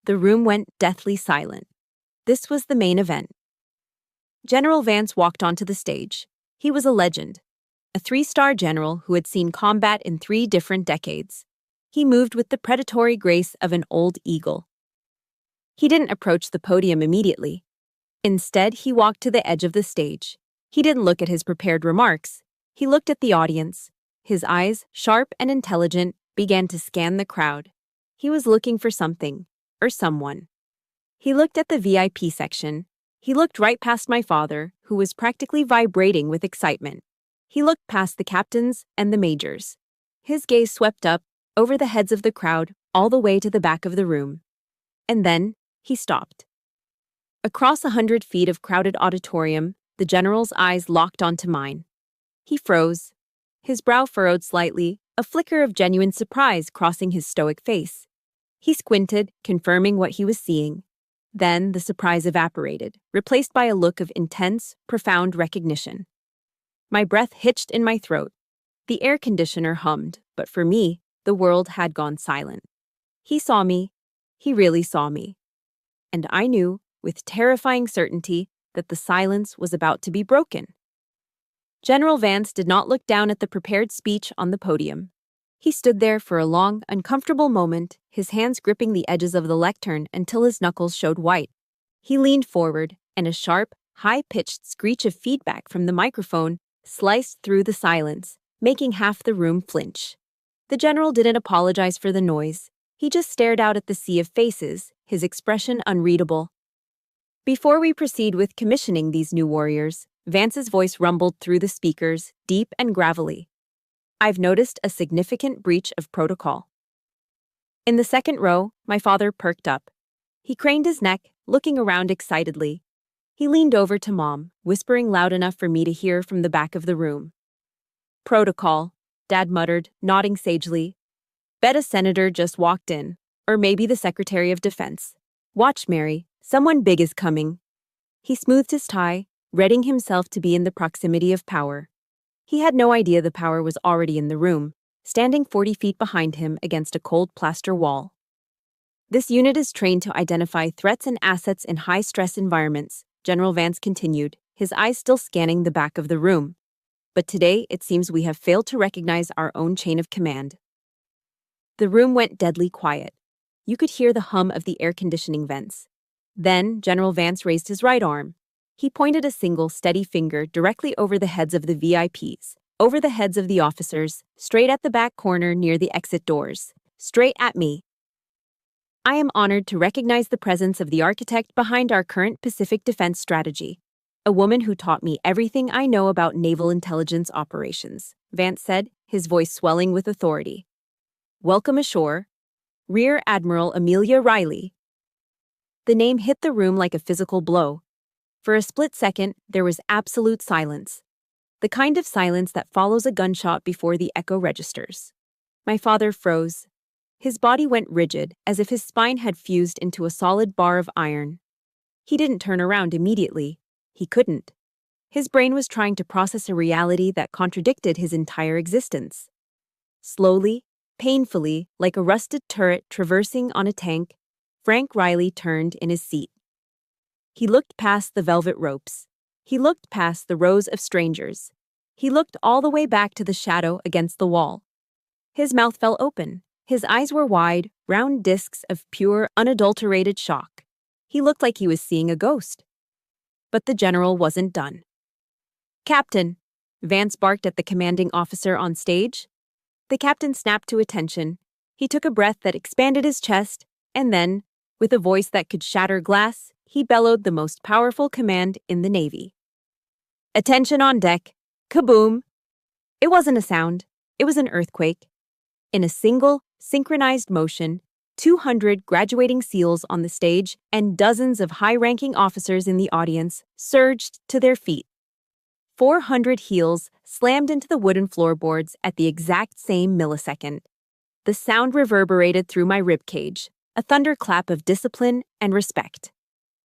[SPEAKER 1] The room went deathly silent. This was the main event. General Vance walked onto the stage. He was a legend, a 3-star general who had seen combat in 3 different decades. He moved with the predatory grace of an old eagle. He didn't approach the podium immediately. Instead, he walked to the edge of the stage. He didn't look at his prepared remarks. He looked at the audience. His eyes, sharp and intelligent, began to scan the crowd. He was looking for something, or someone. He looked at the VIP section. He looked right past my father, who was practically vibrating with excitement. He looked past the captains and the majors. His gaze swept up, over the heads of the crowd, all the way to the back of the room. And then, he stopped. Across 100 feet of crowded auditorium, the general's eyes locked onto mine. He froze. His brow furrowed slightly, a flicker of genuine surprise crossing his stoic face. He squinted, confirming what he was seeing. Then the surprise evaporated, replaced by a look of intense, profound recognition. My breath hitched in my throat. The air conditioner hummed, but for me, the world had gone silent. He saw me. He really saw me. And I knew, with terrifying certainty, that the silence was about to be broken. General Vance did not look down at the prepared speech on the podium. He stood there for a long, uncomfortable moment, his hands gripping the edges of the lectern until his knuckles showed white. He leaned forward, and a sharp, high-pitched screech of feedback from the microphone sliced through the silence, making half the room flinch. The general didn't apologize for the noise. He just stared out at the sea of faces, his expression unreadable. Before we proceed with commissioning these new warriors, Vance's voice rumbled through the speakers, deep and gravelly. I've noticed a significant breach of protocol. In the second row, my father perked up. He craned his neck, looking around excitedly. He leaned over to Mom, whispering loud enough for me to hear from the back of the room. Protocol, Dad muttered, nodding sagely. Bet a senator just walked in, or maybe the Secretary of Defense. Watch, Mary, someone big is coming. He smoothed his tie, readying himself to be in the proximity of power. He had no idea the power was already in the room, standing 40 feet behind him against a cold plaster wall. This unit is trained to identify threats and assets in high-stress environments, General Vance continued, his eyes still scanning the back of the room. But today, it seems we have failed to recognize our own chain of command. The room went deadly quiet. You could hear the hum of the air conditioning vents. Then, General Vance raised his right arm. He pointed a single, steady finger directly over the heads of the VIPs, over the heads of the officers, straight at the back corner near the exit doors. Straight at me. I am honored to recognize the presence of the architect behind our current Pacific defense strategy, a woman who taught me everything I know about naval intelligence operations, Vance said, his voice swelling with authority. Welcome ashore, Rear Admiral Amelia Riley. The name hit the room like a physical blow. For a split second, there was absolute silence. The kind of silence that follows a gunshot before the echo registers. My father froze. His body went rigid, as if his spine had fused into a solid bar of iron. He didn't turn around immediately. He couldn't. His brain was trying to process a reality that contradicted his entire existence. Slowly, painfully, like a rusted turret traversing on a tank, Frank Riley turned in his seat. He looked past the velvet ropes. He looked past the rows of strangers. He looked all the way back to the shadow against the wall. His mouth fell open. His eyes were wide, round discs of pure, unadulterated shock. He looked like he was seeing a ghost. But the general wasn't done. Captain, Vance barked at the commanding officer on stage. The captain snapped to attention. He took a breath that expanded his chest, and then, with a voice that could shatter glass, he bellowed the most powerful command in the Navy. Attention on deck. Kaboom! It wasn't a sound. It was an earthquake. In a single, synchronized motion, 200 graduating SEALs on the stage and dozens of high-ranking officers in the audience surged to their feet. 400 heels slammed into the wooden floorboards at the exact same millisecond. The sound reverberated through my ribcage, a thunderclap of discipline and respect.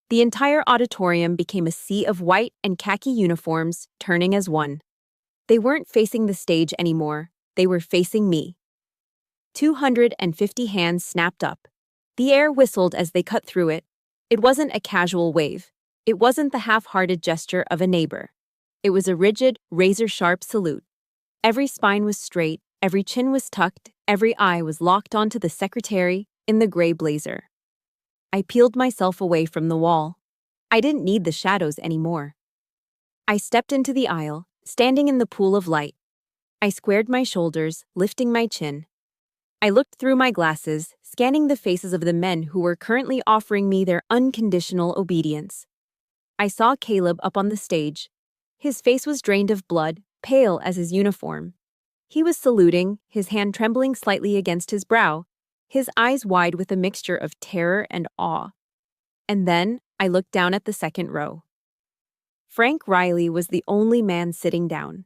[SPEAKER 1] The entire auditorium became a sea of white and khaki uniforms, turning as one. They weren't facing the stage anymore. They were facing me. 250 hands snapped up. The air whistled as they cut through it. It wasn't a casual wave. It wasn't the half-hearted gesture of a neighbor. It was a rigid, razor-sharp salute. Every spine was straight, every chin was tucked, every eye was locked onto the secretary in the gray blazer. I peeled myself away from the wall. I didn't need the shadows anymore. I stepped into the aisle, standing in the pool of light. I squared my shoulders, lifting my chin. I looked through my glasses, scanning the faces of the men who were currently offering me their unconditional obedience. I saw Caleb up on the stage. His face was drained of blood, pale as his uniform. He was saluting, his hand trembling slightly against his brow, his eyes wide with a mixture of terror and awe. And then I looked down at the second row. Frank Riley was the only man sitting down.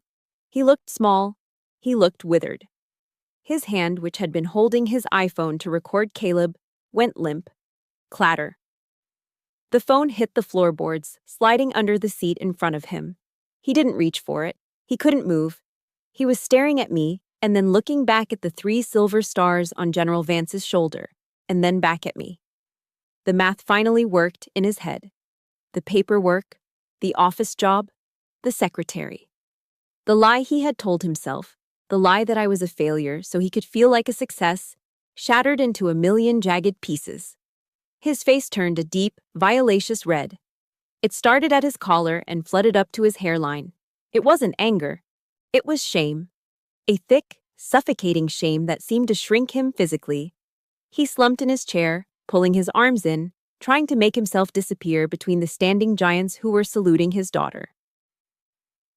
[SPEAKER 1] He looked small. He looked withered. His hand, which had been holding his iPhone to record Caleb, went limp. Clatter. The phone hit the floorboards, sliding under the seat in front of him. He didn't reach for it. He couldn't move. He was staring at me and then looking back at the 3 silver stars on General Vance's shoulder, and then back at me. The math finally worked in his head. The paperwork, the office job, the secretary. The lie he had told himself, the lie that I was a failure so he could feel like a success, shattered into a million jagged pieces. His face turned a deep, violacious red. It started at his collar and flooded up to his hairline. It wasn't anger. It was shame. A thick, suffocating shame that seemed to shrink him physically. He slumped in his chair, pulling his arms in, trying to make himself disappear between the standing giants who were saluting his daughter.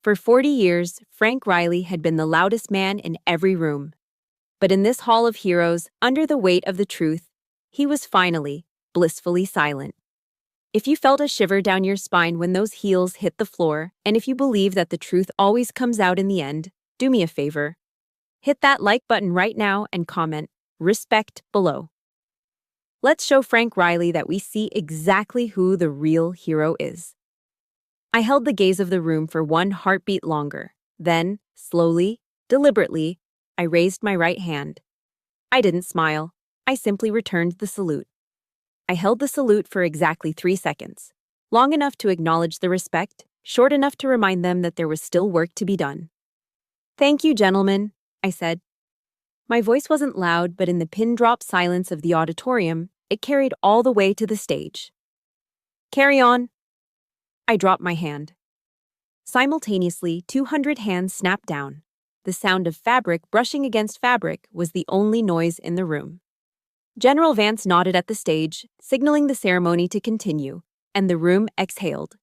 [SPEAKER 1] For 40 years, Frank Riley had been the loudest man in every room. But in this hall of heroes, under the weight of the truth, he was finally, blissfully silent. If you felt a shiver down your spine when those heels hit the floor, and if you believe that the truth always comes out in the end, do me a favor. Hit that like button right now and comment, "Respect," below. Let's show Frank Riley that we see exactly who the real hero is. I held the gaze of the room for one heartbeat longer. Then, slowly, deliberately, I raised my right hand. I didn't smile. I simply returned the salute. I held the salute for exactly 3 seconds, long enough to acknowledge the respect, short enough to remind them that there was still work to be done. "Thank you, gentlemen," I said. My voice wasn't loud, but in the pin-drop silence of the auditorium, it carried all the way to the stage. "Carry on." I dropped my hand. Simultaneously, 200 hands snapped down. The sound of fabric brushing against fabric was the only noise in the room. General Vance nodded at the stage, signaling the ceremony to continue, and the room exhaled.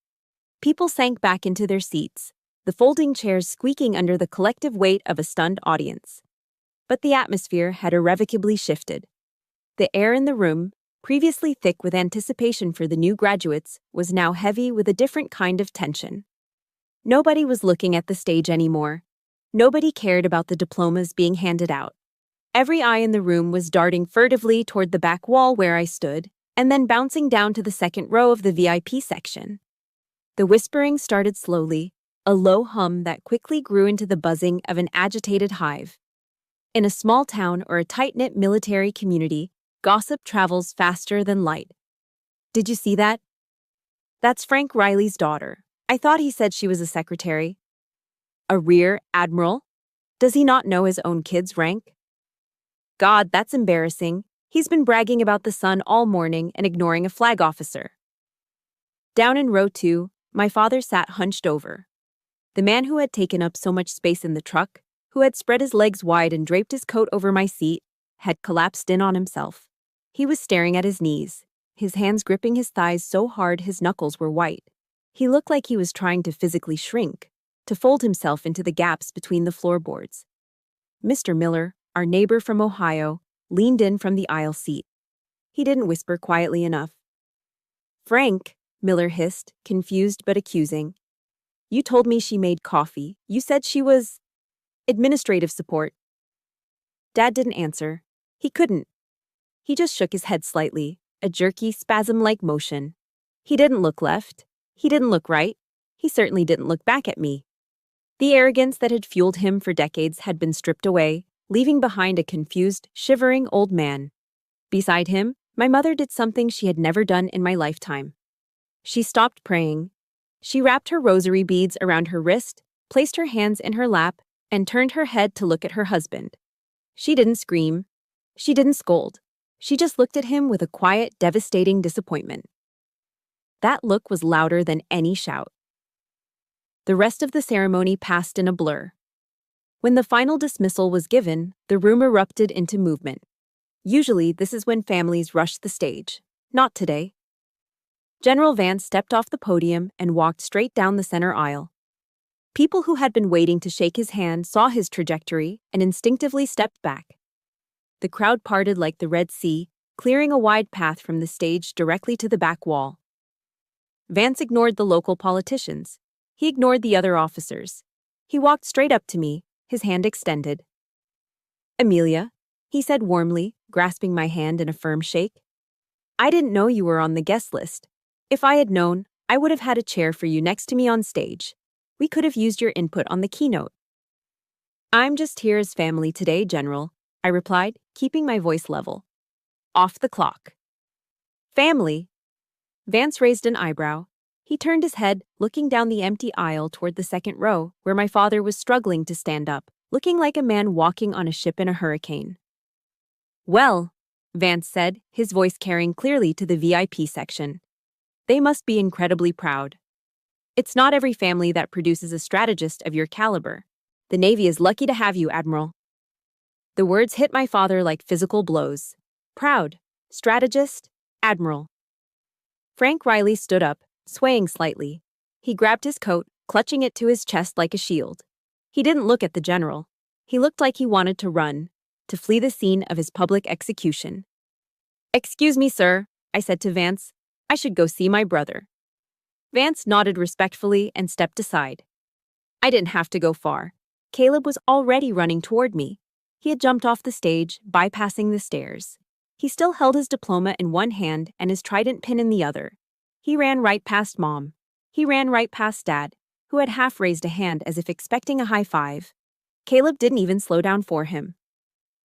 [SPEAKER 1] People sank back into their seats, the folding chairs squeaking under the collective weight of a stunned audience. But the atmosphere had irrevocably shifted. The air in the room, previously thick with anticipation for the new graduates, was now heavy with a different kind of tension. Nobody was looking at the stage anymore. Nobody cared about the diplomas being handed out. Every eye in the room was darting furtively toward the back wall where I stood, and then bouncing down to the second row of the VIP section. The whispering started slowly, a low hum that quickly grew into the buzzing of an agitated hive. In a small town or a tight-knit military community, gossip travels faster than light. "Did you see that? That's Frank Riley's daughter. I thought he said she was a secretary." "A rear admiral? Does he not know his own kid's rank?" "God, that's embarrassing. He's been bragging about the son all morning and ignoring a flag officer." Down in row 2, my father sat hunched over. The man who had taken up so much space in the truck, who had spread his legs wide and draped his coat over my seat, had collapsed in on himself. He was staring at his knees, his hands gripping his thighs so hard his knuckles were white. He looked like he was trying to physically shrink, to fold himself into the gaps between the floorboards. Mr. Miller, our neighbor from Ohio, leaned in from the aisle seat. He didn't whisper quietly enough. "Frank," Miller hissed, confused but accusing. "You told me she made coffee. You said she was administrative support." Dad didn't answer. He couldn't. He just shook his head slightly, a jerky, spasm-like motion. He didn't look left. He didn't look right. He certainly didn't look back at me. The arrogance that had fueled him for decades had been stripped away, leaving behind a confused, shivering old man. Beside him, my mother did something she had never done in my lifetime. She stopped praying. She wrapped her rosary beads around her wrist, placed her hands in her lap, and turned her head to look at her husband. She didn't scream. She didn't scold. She just looked at him with a quiet, devastating disappointment. That look was louder than any shout. The rest of the ceremony passed in a blur. When the final dismissal was given, the room erupted into movement. Usually, this is when families rush the stage. Not today. General Vance stepped off the podium and walked straight down the center aisle. People who had been waiting to shake his hand saw his trajectory and instinctively stepped back. The crowd parted like the Red Sea, clearing a wide path from the stage directly to the back wall. Vance ignored the local politicians. He ignored the other officers. He walked straight up to me, his hand extended. "Amelia," he said warmly, grasping my hand in a firm shake. "I didn't know you were on the guest list. If I had known, I would have had a chair for you next to me on stage. We could have used your input on the keynote." "I'm just here as family today, General," I replied, keeping my voice level. "Off the clock." "Family?" Vance raised an eyebrow. He turned his head, looking down the empty aisle toward the second row, where my father was struggling to stand up, looking like a man walking on a ship in a hurricane. "Well," Vance said, his voice carrying clearly to the VIP section. "They must be incredibly proud. It's not every family that produces a strategist of your caliber. The Navy is lucky to have you, Admiral." The words hit my father like physical blows. Proud, strategist, Admiral. Frank Riley stood up, swaying slightly. He grabbed his coat, clutching it to his chest like a shield. He didn't look at the general. He looked like he wanted to run, to flee the scene of his public execution. "Excuse me, sir," I said to Vance. "I should go see my brother." Vance nodded respectfully and stepped aside. I didn't have to go far. Caleb was already running toward me. He had jumped off the stage, bypassing the stairs. He still held his diploma in one hand and his trident pin in the other. He ran right past Mom. He ran right past Dad, who had half raised a hand as if expecting a high five. Caleb didn't even slow down for him.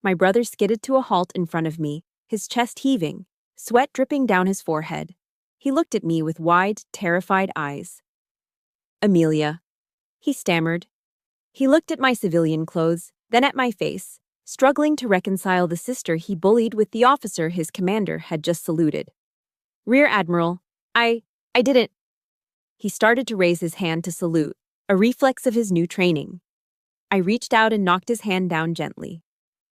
[SPEAKER 1] My brother skidded to a halt in front of me, his chest heaving, sweat dripping down his forehead. He looked at me with wide, terrified eyes. "Amelia," he stammered. He looked at my civilian clothes, then at my face, struggling to reconcile the sister he bullied with the officer his commander had just saluted. "Rear Admiral, I didn't." He started to raise his hand to salute, a reflex of his new training. I reached out and knocked his hand down gently.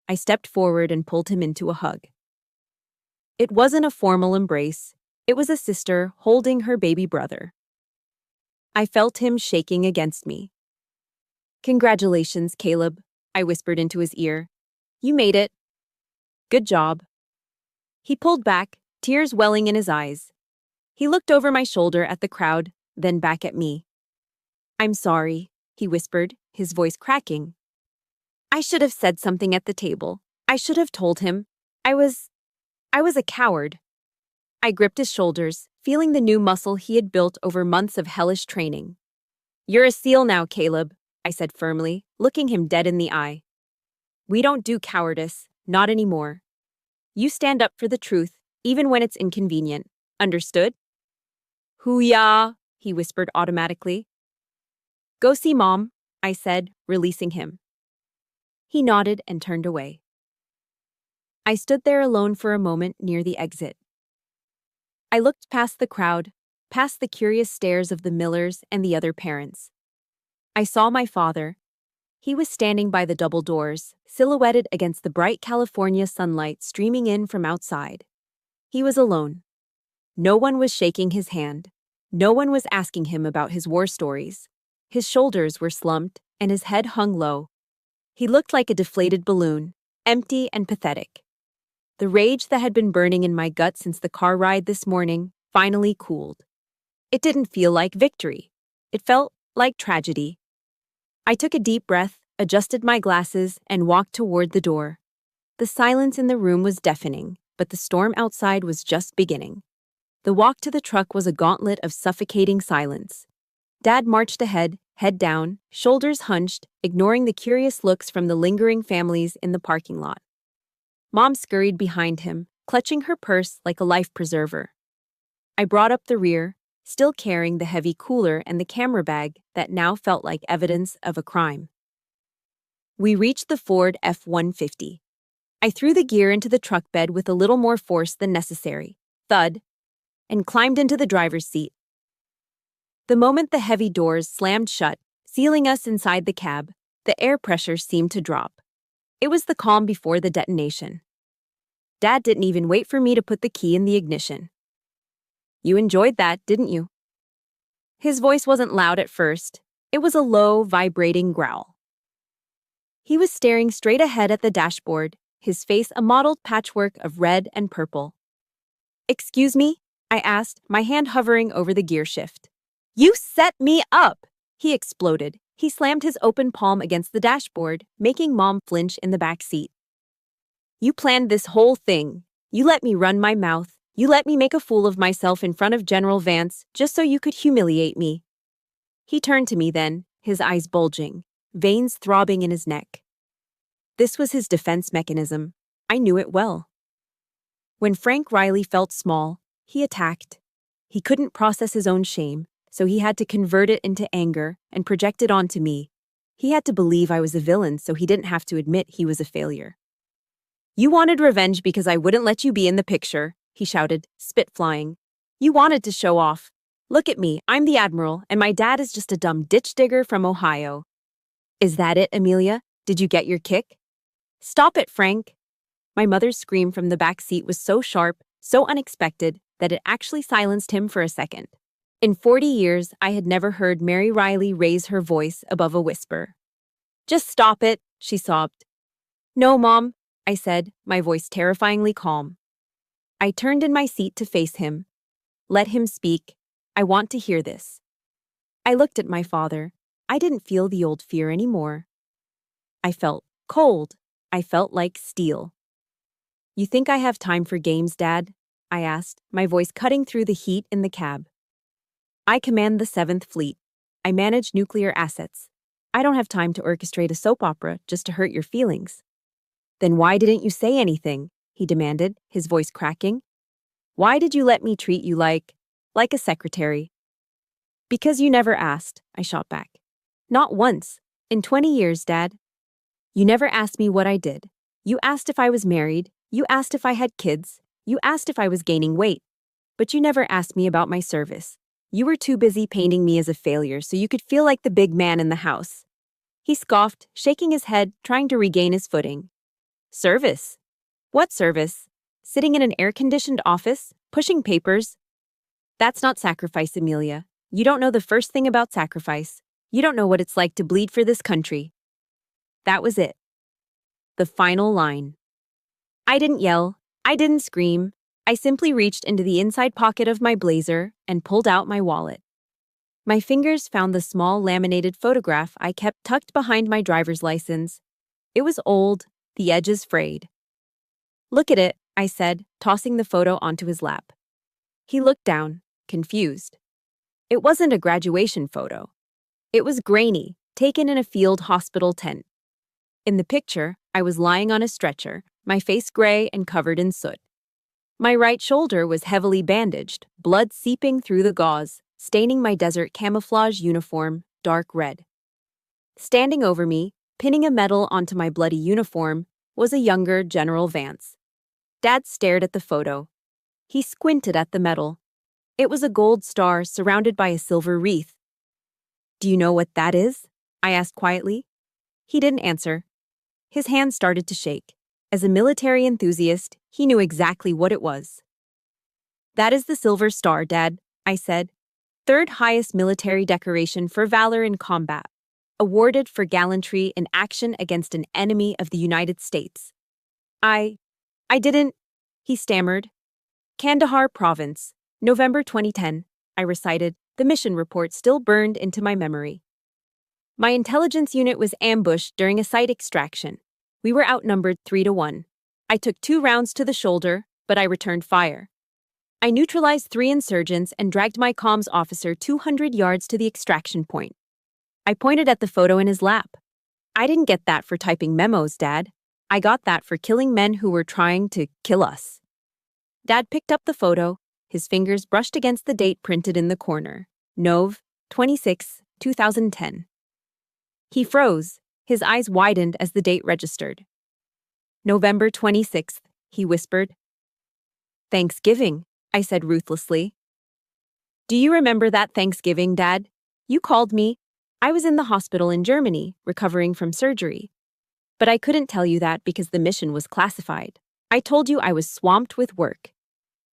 [SPEAKER 1] I stepped forward and pulled him into a hug. It wasn't a formal embrace. It was a sister holding her baby brother. I felt him shaking against me. "Congratulations, Caleb," I whispered into his ear. "You made it. Good job." He pulled back, tears welling in his eyes. He looked over my shoulder at the crowd, then back at me. "I'm sorry," he whispered, his voice cracking. "I should have said something at the table. I should have told him. I was a coward." I gripped his shoulders, feeling the new muscle he had built over months of hellish training. "You're a SEAL now, Caleb," I said firmly, looking him dead in the eye. "We don't do cowardice, not anymore. You stand up for the truth, even when it's inconvenient. Understood?" "Hoo-yah," he whispered automatically. "Go see Mom," I said, releasing him. He nodded and turned away. I stood there alone for a moment near the exit. I looked past the crowd, past the curious stares of the Millers and the other parents. I saw my father. He was standing by the double doors, silhouetted against the bright California sunlight streaming in from outside. He was alone. No one was shaking his hand. No one was asking him about his war stories. His shoulders were slumped, and his head hung low. He looked like a deflated balloon, empty and pathetic. The rage that had been burning in my gut since the car ride this morning finally cooled. It didn't feel like victory. It felt like tragedy. I took a deep breath, adjusted my glasses, and walked toward the door. The silence in the room was deafening, but the storm outside was just beginning. The walk to the truck was a gauntlet of suffocating silence. Dad marched ahead, head down, shoulders hunched, ignoring the curious looks from the lingering families in the parking lot. Mom scurried behind him, clutching her purse like a life preserver. I brought up the rear, still carrying the heavy cooler and the camera bag that now felt like evidence of a crime. We reached the Ford F-150. I threw the gear into the truck bed with a little more force than necessary, thud, and climbed into the driver's seat. The moment the heavy doors slammed shut, sealing us inside the cab, the air pressure seemed to drop. It was the calm before the detonation. Dad didn't even wait for me to put the key in the ignition. "You enjoyed that, didn't you?" His voice wasn't loud at first. It was a low, vibrating growl. He was staring straight ahead at the dashboard, his face a mottled patchwork of red and purple. "Excuse me?" I asked, my hand hovering over the gear shift. "You set me up!" he exploded. He slammed his open palm against the dashboard, making Mom flinch in the back seat. "You planned this whole thing. You let me run my mouth. You let me make a fool of myself in front of General Vance just so you could humiliate me." He turned to me then, his eyes bulging, veins throbbing in his neck. This was his defense mechanism. I knew it well. When Frank Riley felt small, he attacked. He couldn't process his own shame, so he had to convert it into anger and project it onto me. He had to believe I was a villain so he didn't have to admit he was a failure. "You wanted revenge because I wouldn't let you be in the picture," he shouted, spit flying. "You wanted to show off. Look at me, I'm the Admiral, and my dad is just a dumb ditch digger from Ohio." "Is that it, Amelia? Did you get your kick?" "Stop it, Frank." My mother's scream from the back seat was so sharp, so unexpected, that it actually silenced him for a second. In 40 years, I had never heard Mary Riley raise her voice above a whisper. "Just stop it," she sobbed. "No, Mom," I said, my voice terrifyingly calm. I turned in my seat to face him. "Let him speak. I want to hear this." I looked at my father. I didn't feel the old fear anymore. I felt cold. I felt like steel. "You think I have time for games, Dad?" I asked, my voice cutting through the heat in the cab. "I command the 7th Fleet. I manage nuclear assets. I don't have time to orchestrate a soap opera just to hurt your feelings." "Then why didn't you say anything?" he demanded, his voice cracking. "Why did you let me treat you like a secretary?" "Because you never asked," I shot back. "Not once. In 20 years, Dad. You never asked me what I did. You asked if I was married. You asked if I had kids. You asked if I was gaining weight. But you never asked me about my service. You were too busy painting me as a failure so you could feel like the big man in the house." He scoffed, shaking his head, trying to regain his footing. "Service? What service? Sitting in an air-conditioned office, pushing papers? That's not sacrifice, Amelia. You don't know the first thing about sacrifice. You don't know what it's like to bleed for this country." That was it. The final line. I didn't yell. I didn't scream. I simply reached into the inside pocket of my blazer and pulled out my wallet. My fingers found the small laminated photograph I kept tucked behind my driver's license. It was old, the edges frayed. "Look at it," I said, tossing the photo onto his lap. He looked down, confused. It wasn't a graduation photo. It was grainy, taken in a field hospital tent. In the picture, I was lying on a stretcher, my face gray and covered in soot. My right shoulder was heavily bandaged, blood seeping through the gauze, staining my desert camouflage uniform dark red. Standing over me, pinning a medal onto my bloody uniform, was a younger General Vance. Dad stared at the photo. He squinted at the medal. It was a gold star surrounded by a silver wreath. "Do you know what that is?" I asked quietly. He didn't answer. His hand started to shake. As a military enthusiast, he knew exactly what it was. "That is the Silver Star, Dad," I said. "Third highest military decoration for valor in combat, awarded for gallantry in action against an enemy of the United States." I didn't," he stammered. "Kandahar Province, November 2010, I recited, the mission report still burned into my memory. "My intelligence unit was ambushed during a site extraction. We were outnumbered 3-1. I took 2 rounds to the shoulder, but I returned fire. I neutralized 3 insurgents and dragged my comms officer 200 yards to the extraction point." I pointed at the photo in his lap. "I didn't get that for typing memos, Dad. I got that for killing men who were trying to kill us." Dad picked up the photo. His fingers brushed against the date printed in the corner. Nov. 26, 2010. He froze. His eyes widened as the date registered. "November 26th, he whispered. "Thanksgiving," I said ruthlessly. Do you remember that Thanksgiving, Dad? You called me. I was in the hospital in Germany, recovering from surgery. But I couldn't tell you that because the mission was classified. I told you I was swamped with work.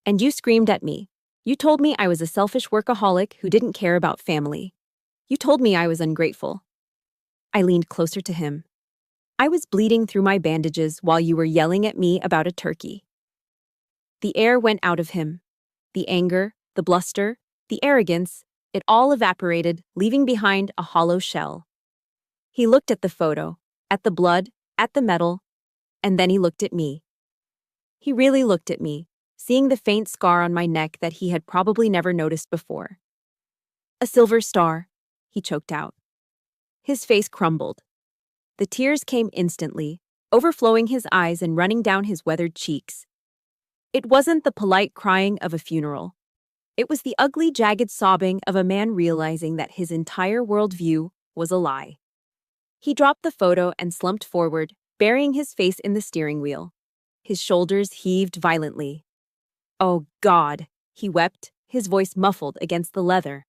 [SPEAKER 1] And you screamed at me. You told me I was a selfish workaholic who didn't care about family. You told me I was ungrateful. I leaned closer to him. I was bleeding through my bandages while you were yelling at me about a turkey. The air went out of him. The anger, the bluster, the arrogance, it all evaporated, leaving behind a hollow shell. He looked at the photo, at the blood, at the metal, and then he looked at me. He really looked at me, seeing the faint scar on my neck that he had probably never noticed before. A silver star, he choked out. His face crumbled. The tears came instantly, overflowing his eyes and running down his weathered cheeks. It wasn't the polite crying of a funeral. It was the ugly, jagged sobbing of a man realizing that his entire worldview was a lie. He dropped the photo and slumped forward, burying his face in the steering wheel. His shoulders heaved violently. "Oh, God," he wept, his voice muffled against the leather.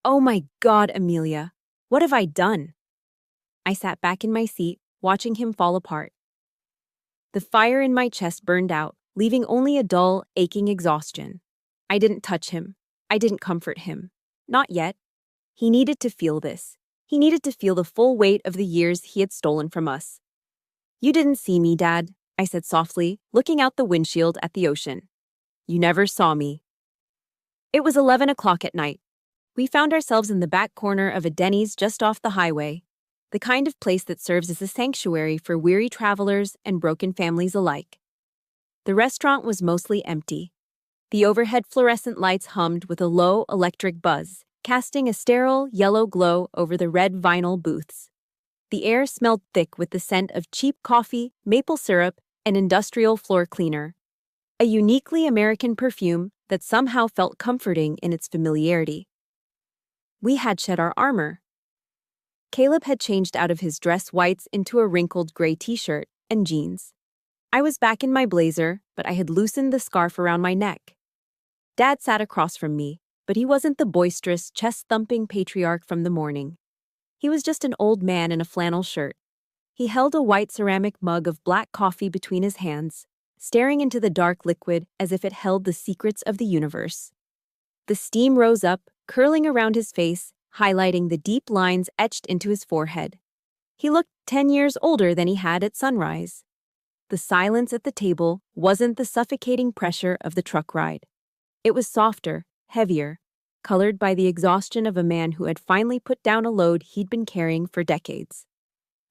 [SPEAKER 1] "Oh my God, Amelia, what have I done?" I sat back in my seat, watching him fall apart. The fire in my chest burned out, leaving only a dull, aching exhaustion. I didn't touch him. I didn't comfort him. Not yet. He needed to feel this. He needed to feel the full weight of the years he had stolen from us. "You didn't see me, Dad," I said softly, looking out the windshield at the ocean. "You never saw me." It was 11 o'clock at night. We found ourselves in the back corner of a Denny's just off the highway, the kind of place that serves as a sanctuary for weary travelers and broken families alike. The restaurant was mostly empty. The overhead fluorescent lights hummed with a low electric buzz, casting a sterile yellow glow over the red vinyl booths. The air smelled thick with the scent of cheap coffee, maple syrup, and industrial floor cleaner. A uniquely American perfume that somehow felt comforting in its familiarity. We had shed our armor. Caleb had changed out of his dress whites into a wrinkled gray t-shirt and jeans. I was back in my blazer, but I had loosened the scarf around my neck. Dad sat across from me, but he wasn't the boisterous, chest-thumping patriarch from the morning. He was just an old man in a flannel shirt. He held a white ceramic mug of black coffee between his hands, staring into the dark liquid as if it held the secrets of the universe. The steam rose up, curling around his face, highlighting the deep lines etched into his forehead. He looked 10 years older than he had at sunrise. The silence at the table wasn't the suffocating pressure of the truck ride. It was softer, heavier, colored by the exhaustion of a man who had finally put down a load he'd been carrying for decades.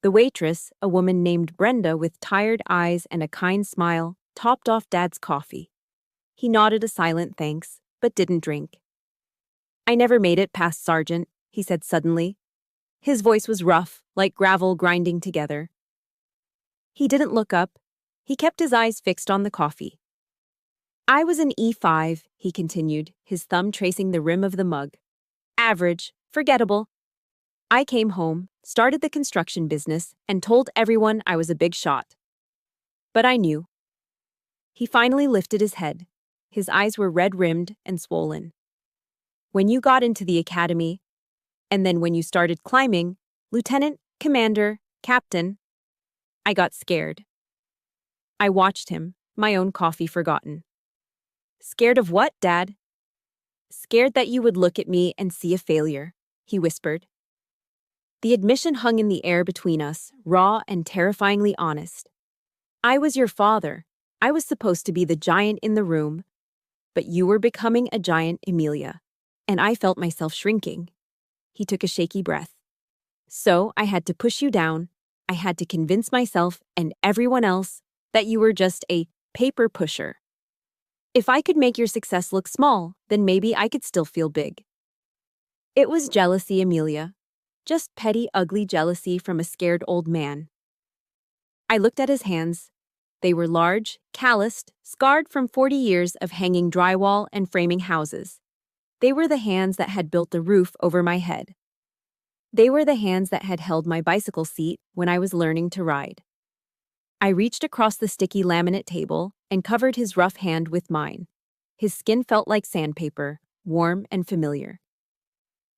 [SPEAKER 1] The waitress, a woman named Brenda with tired eyes and a kind smile, topped off Dad's coffee. He nodded a silent thanks, but didn't drink. "I never made it past Sergeant," he said suddenly. His voice was rough, like gravel grinding together. He didn't look up. He kept his eyes fixed on the coffee. "I was an E5, he continued, his thumb tracing the rim of the mug. "Average, forgettable. I came home, started the construction business, and told everyone I was a big shot. But I knew." He finally lifted his head. His eyes were red-rimmed and swollen. "When you got into the academy, and then when you started climbing, lieutenant, commander, captain, I got scared." I watched him, my own coffee forgotten. "Scared of what, Dad?" "Scared that you would look at me and see a failure," he whispered. The admission hung in the air between us, raw and terrifyingly honest. "I was your father. I was supposed to be the giant in the room. But you were becoming a giant, Amelia. And I felt myself shrinking." He took a shaky breath. "So I had to push you down. I had to convince myself and everyone else that you were just a paper pusher. If I could make your success look small, then maybe I could still feel big." It was jealousy, Amelia. Just petty, ugly jealousy from a scared old man. I looked at his hands. They were large, calloused, scarred from 40 years of hanging drywall and framing houses. They were the hands that had built the roof over my head. They were the hands that had held my bicycle seat when I was learning to ride. I reached across the sticky laminate table and covered his rough hand with mine. His skin felt like sandpaper, warm and familiar.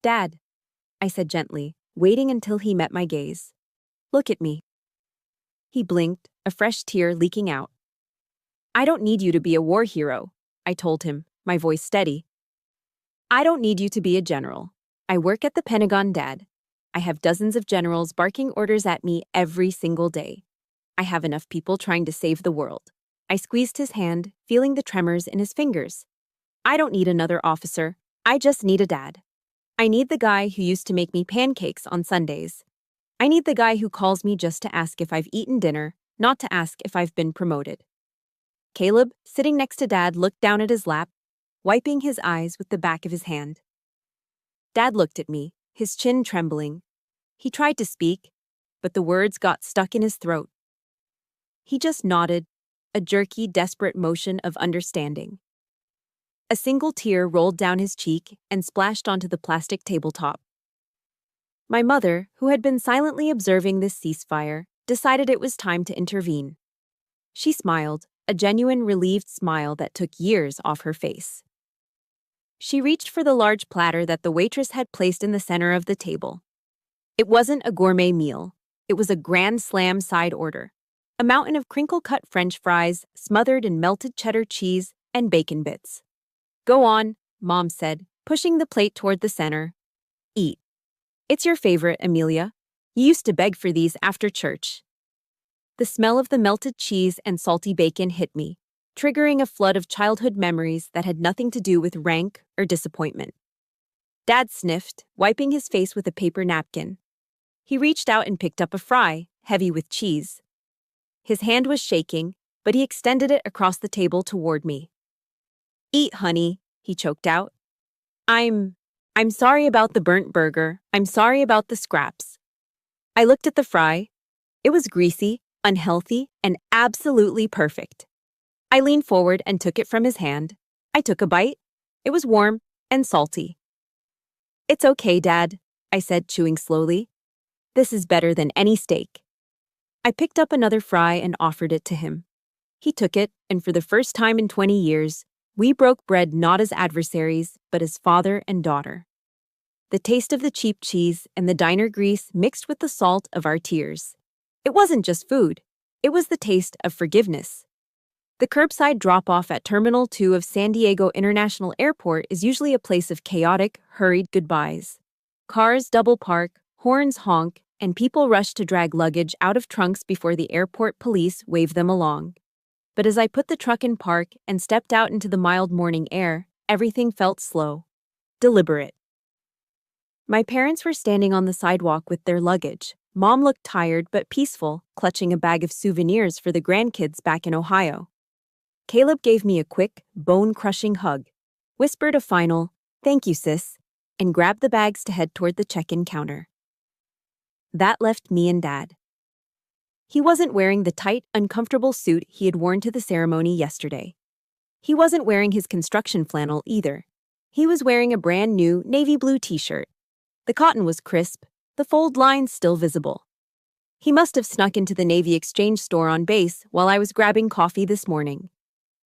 [SPEAKER 1] "Dad," I said gently, waiting until he met my gaze. "Look at me." He blinked, a fresh tear leaking out. "I don't need you to be a war hero," I told him, my voice steady. "I don't need you to be a general. I work at the Pentagon, Dad. I have dozens of generals barking orders at me every single day. I have enough people trying to save the world." I squeezed his hand, feeling the tremors in his fingers. "I don't need another officer. I just need a dad. I need the guy who used to make me pancakes on Sundays. I need the guy who calls me just to ask if I've eaten dinner, not to ask if I've been promoted." Caleb, sitting next to Dad, looked down at his lap, wiping his eyes with the back of his hand. Dad looked at me, his chin trembling. He tried to speak, but the words got stuck in his throat. He just nodded, a jerky, desperate motion of understanding. A single tear rolled down his cheek and splashed onto the plastic tabletop. My mother, who had been silently observing this ceasefire, decided it was time to intervene. She smiled, a genuine relieved smile that took years off her face. She reached for the large platter that the waitress had placed in the center of the table. It wasn't a gourmet meal. It was a Grand Slam side order. A mountain of crinkle-cut French fries smothered in melted cheddar cheese and bacon bits. "Go on," Mom said, pushing the plate toward the center. "Eat. It's your favorite, Amelia. You used to beg for these after church." The smell of the melted cheese and salty bacon hit me, triggering a flood of childhood memories that had nothing to do with rank or disappointment. Dad sniffed, wiping his face with a paper napkin. He reached out and picked up a fry, heavy with cheese. His hand was shaking, but he extended it across the table toward me. "Eat, honey," he choked out. I'm sorry about the burnt burger. I'm sorry about the scraps." I looked at the fry. It was greasy, unhealthy, and absolutely perfect. I leaned forward and took it from his hand. I took a bite. It was warm and salty. "It's okay, Dad," I said, chewing slowly. "This is better than any steak." I picked up another fry and offered it to him. He took it, and for the first time in 20 years, we broke bread not as adversaries, but as father and daughter. The taste of the cheap cheese and the diner grease mixed with the salt of our tears. It wasn't just food. It was the taste of forgiveness. The curbside drop-off at Terminal 2 of San Diego International Airport is usually a place of chaotic, hurried goodbyes. Cars double park, horns honk, and people rush to drag luggage out of trunks before the airport police wave them along. But as I put the truck in park and stepped out into the mild morning air, everything felt slow, deliberate. My parents were standing on the sidewalk with their luggage. Mom looked tired but peaceful, clutching a bag of souvenirs for the grandkids back in Ohio. Caleb gave me a quick, bone-crushing hug, whispered a final, "Thank you, sis," and grabbed the bags to head toward the check-in counter. That left me and Dad. He wasn't wearing the tight, uncomfortable suit he had worn to the ceremony yesterday. He wasn't wearing his construction flannel either. He was wearing a brand new navy blue t-shirt. The cotton was crisp, the fold lines still visible. He must have snuck into the Navy Exchange store on base while I was grabbing coffee this morning.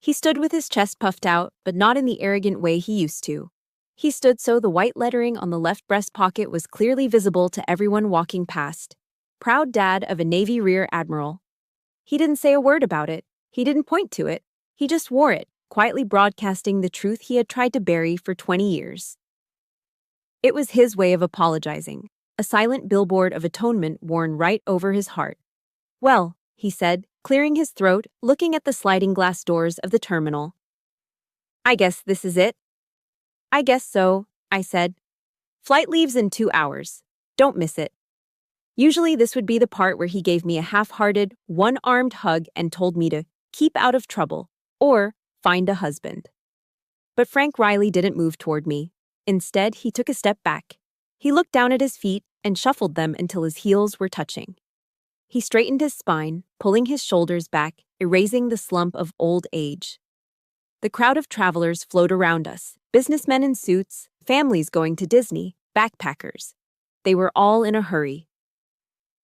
[SPEAKER 1] He stood with his chest puffed out, but not in the arrogant way he used to. He stood so the white lettering on the left breast pocket was clearly visible to everyone walking past. Proud dad of a Navy Rear Admiral. He didn't say a word about it. He didn't point to it. He just wore it, quietly broadcasting the truth he had tried to bury for 20 years. It was his way of apologizing, a silent billboard of atonement worn right over his heart. "Well," he said, clearing his throat, looking at the sliding glass doors of the terminal. "I guess this is it." "I guess so," I said. "Flight leaves in 2 hours. Don't miss it." Usually this would be the part where he gave me a half-hearted, one-armed hug and told me to keep out of trouble or find a husband. But Frank Riley didn't move toward me. Instead, he took a step back. He looked down at his feet and shuffled them until his heels were touching. He straightened his spine, pulling his shoulders back, erasing the slump of old age. The crowd of travelers flowed around us, businessmen in suits, families going to Disney, backpackers. They were all in a hurry.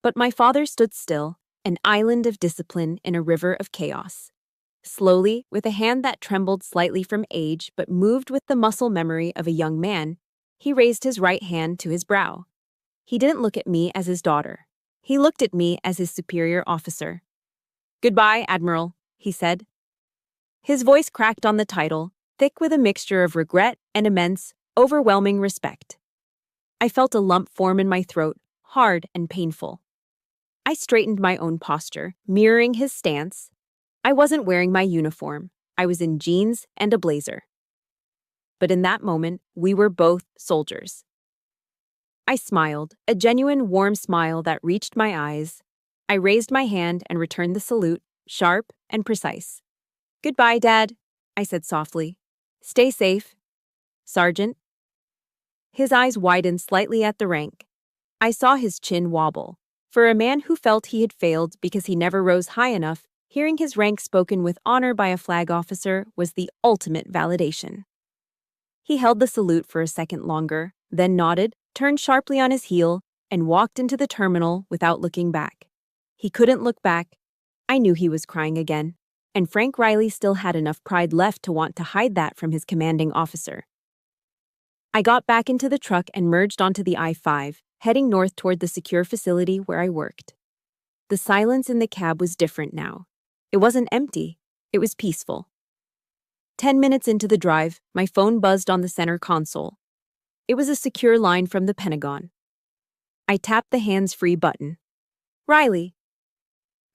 [SPEAKER 1] But my father stood still, an island of discipline in a river of chaos. Slowly, with a hand that trembled slightly from age but moved with the muscle memory of a young man, he raised his right hand to his brow. He didn't look at me as his daughter. He looked at me as his superior officer. "Goodbye, Admiral," he said. His voice cracked on the title, thick with a mixture of regret and immense, overwhelming respect. I felt a lump form in my throat, hard and painful. I straightened my own posture, mirroring his stance. I wasn't wearing my uniform. I was in jeans and a blazer. But in that moment, we were both soldiers. I smiled, a genuine warm smile that reached my eyes. I raised my hand and returned the salute, sharp and precise. "Goodbye, Dad," I said softly. "Stay safe." "Sergeant?" His eyes widened slightly at the rank. I saw his chin wobble. For a man who felt he had failed because he never rose high enough, hearing his rank spoken with honor by a flag officer was the ultimate validation. He held the salute for a second longer, then nodded, turned sharply on his heel, and walked into the terminal without looking back. He couldn't look back. I knew he was crying again, and Frank Riley still had enough pride left to want to hide that from his commanding officer. I got back into the truck and merged onto the I-5, heading north toward the secure facility where I worked. The silence in the cab was different now. It wasn't empty. It was peaceful. 10 minutes into the drive, my phone buzzed on the center console. It was a secure line from the Pentagon. I tapped the hands-free button. "Riley."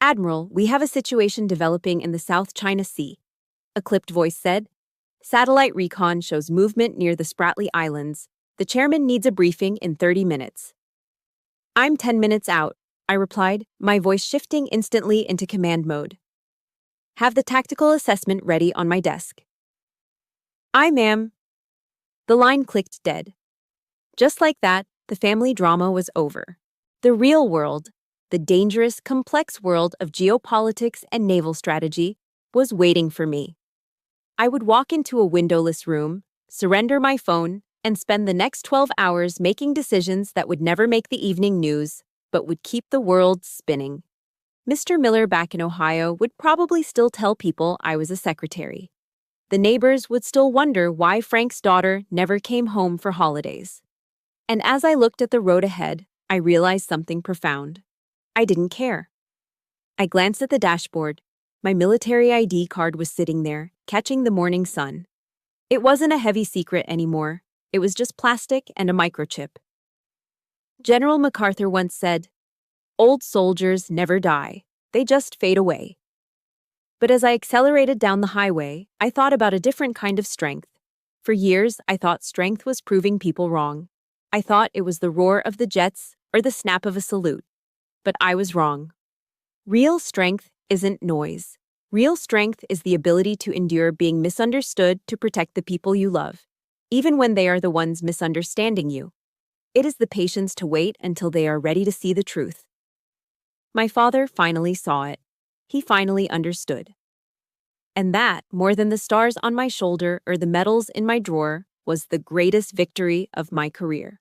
[SPEAKER 1] "Admiral, we have a situation developing in the South China Sea," a clipped voice said. "Satellite recon shows movement near the Spratly Islands. The chairman needs a briefing in 30 minutes. "I'm 10 minutes out," I replied, my voice shifting instantly into command mode. "Have the tactical assessment ready on my desk." "Aye, ma'am." The line clicked dead. Just like that, the family drama was over. The real world, the dangerous, complex world of geopolitics and naval strategy, was waiting for me. I would walk into a windowless room, surrender my phone, and spend the next 12 hours making decisions that would never make the evening news, but would keep the world spinning. Mr. Miller back in Ohio would probably still tell people I was a secretary. The neighbors would still wonder why Frank's daughter never came home for holidays. And as I looked at the road ahead, I realized something profound. I didn't care. I glanced at the dashboard. My military ID card was sitting there, catching the morning sun. It wasn't a heavy secret anymore. It was just plastic and a microchip. General MacArthur once said, "Old soldiers never die. They just fade away." But as I accelerated down the highway, I thought about a different kind of strength. For years, I thought strength was proving people wrong. I thought it was the roar of the jets or the snap of a salute. But I was wrong. Real strength isn't noise. Real strength is the ability to endure being misunderstood to protect the people you love, even when they are the ones misunderstanding you. It is the patience to wait until they are ready to see the truth. My father finally saw it. He finally understood. And that, more than the stars on my shoulder or the medals in my drawer, was the greatest victory of my career.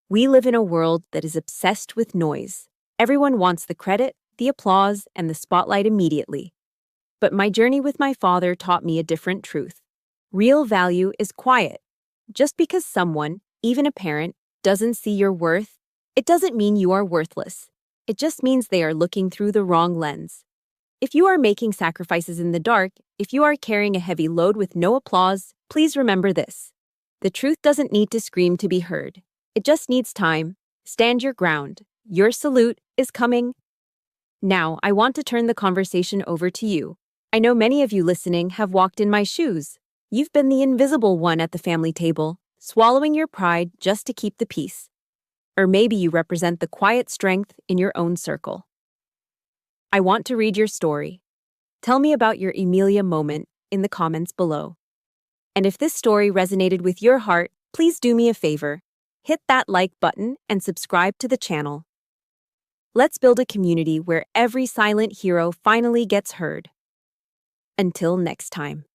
[SPEAKER 1] We live in a world that is obsessed with noise. Everyone wants the credit, the applause, and the spotlight immediately. But my journey with my father taught me a different truth. Real value is quiet. Just because someone, even a parent, doesn't see your worth, it doesn't mean you are worthless. It just means they are looking through the wrong lens. If you are making sacrifices in the dark, if you are carrying a heavy load with no applause, please remember this. The truth doesn't need to scream to be heard. It just needs time. Stand your ground. Your salute is coming. Now, I want to turn the conversation over to you. I know many of you listening have walked in my shoes. You've been the invisible one at the family table, swallowing your pride just to keep the peace. Or maybe you represent the quiet strength in your own circle. I want to read your story. Tell me about your Emilia moment in the comments below. And if this story resonated with your heart, please do me a favor. Hit that like button and subscribe to the channel. Let's build a community where every silent hero finally gets heard. Until next time.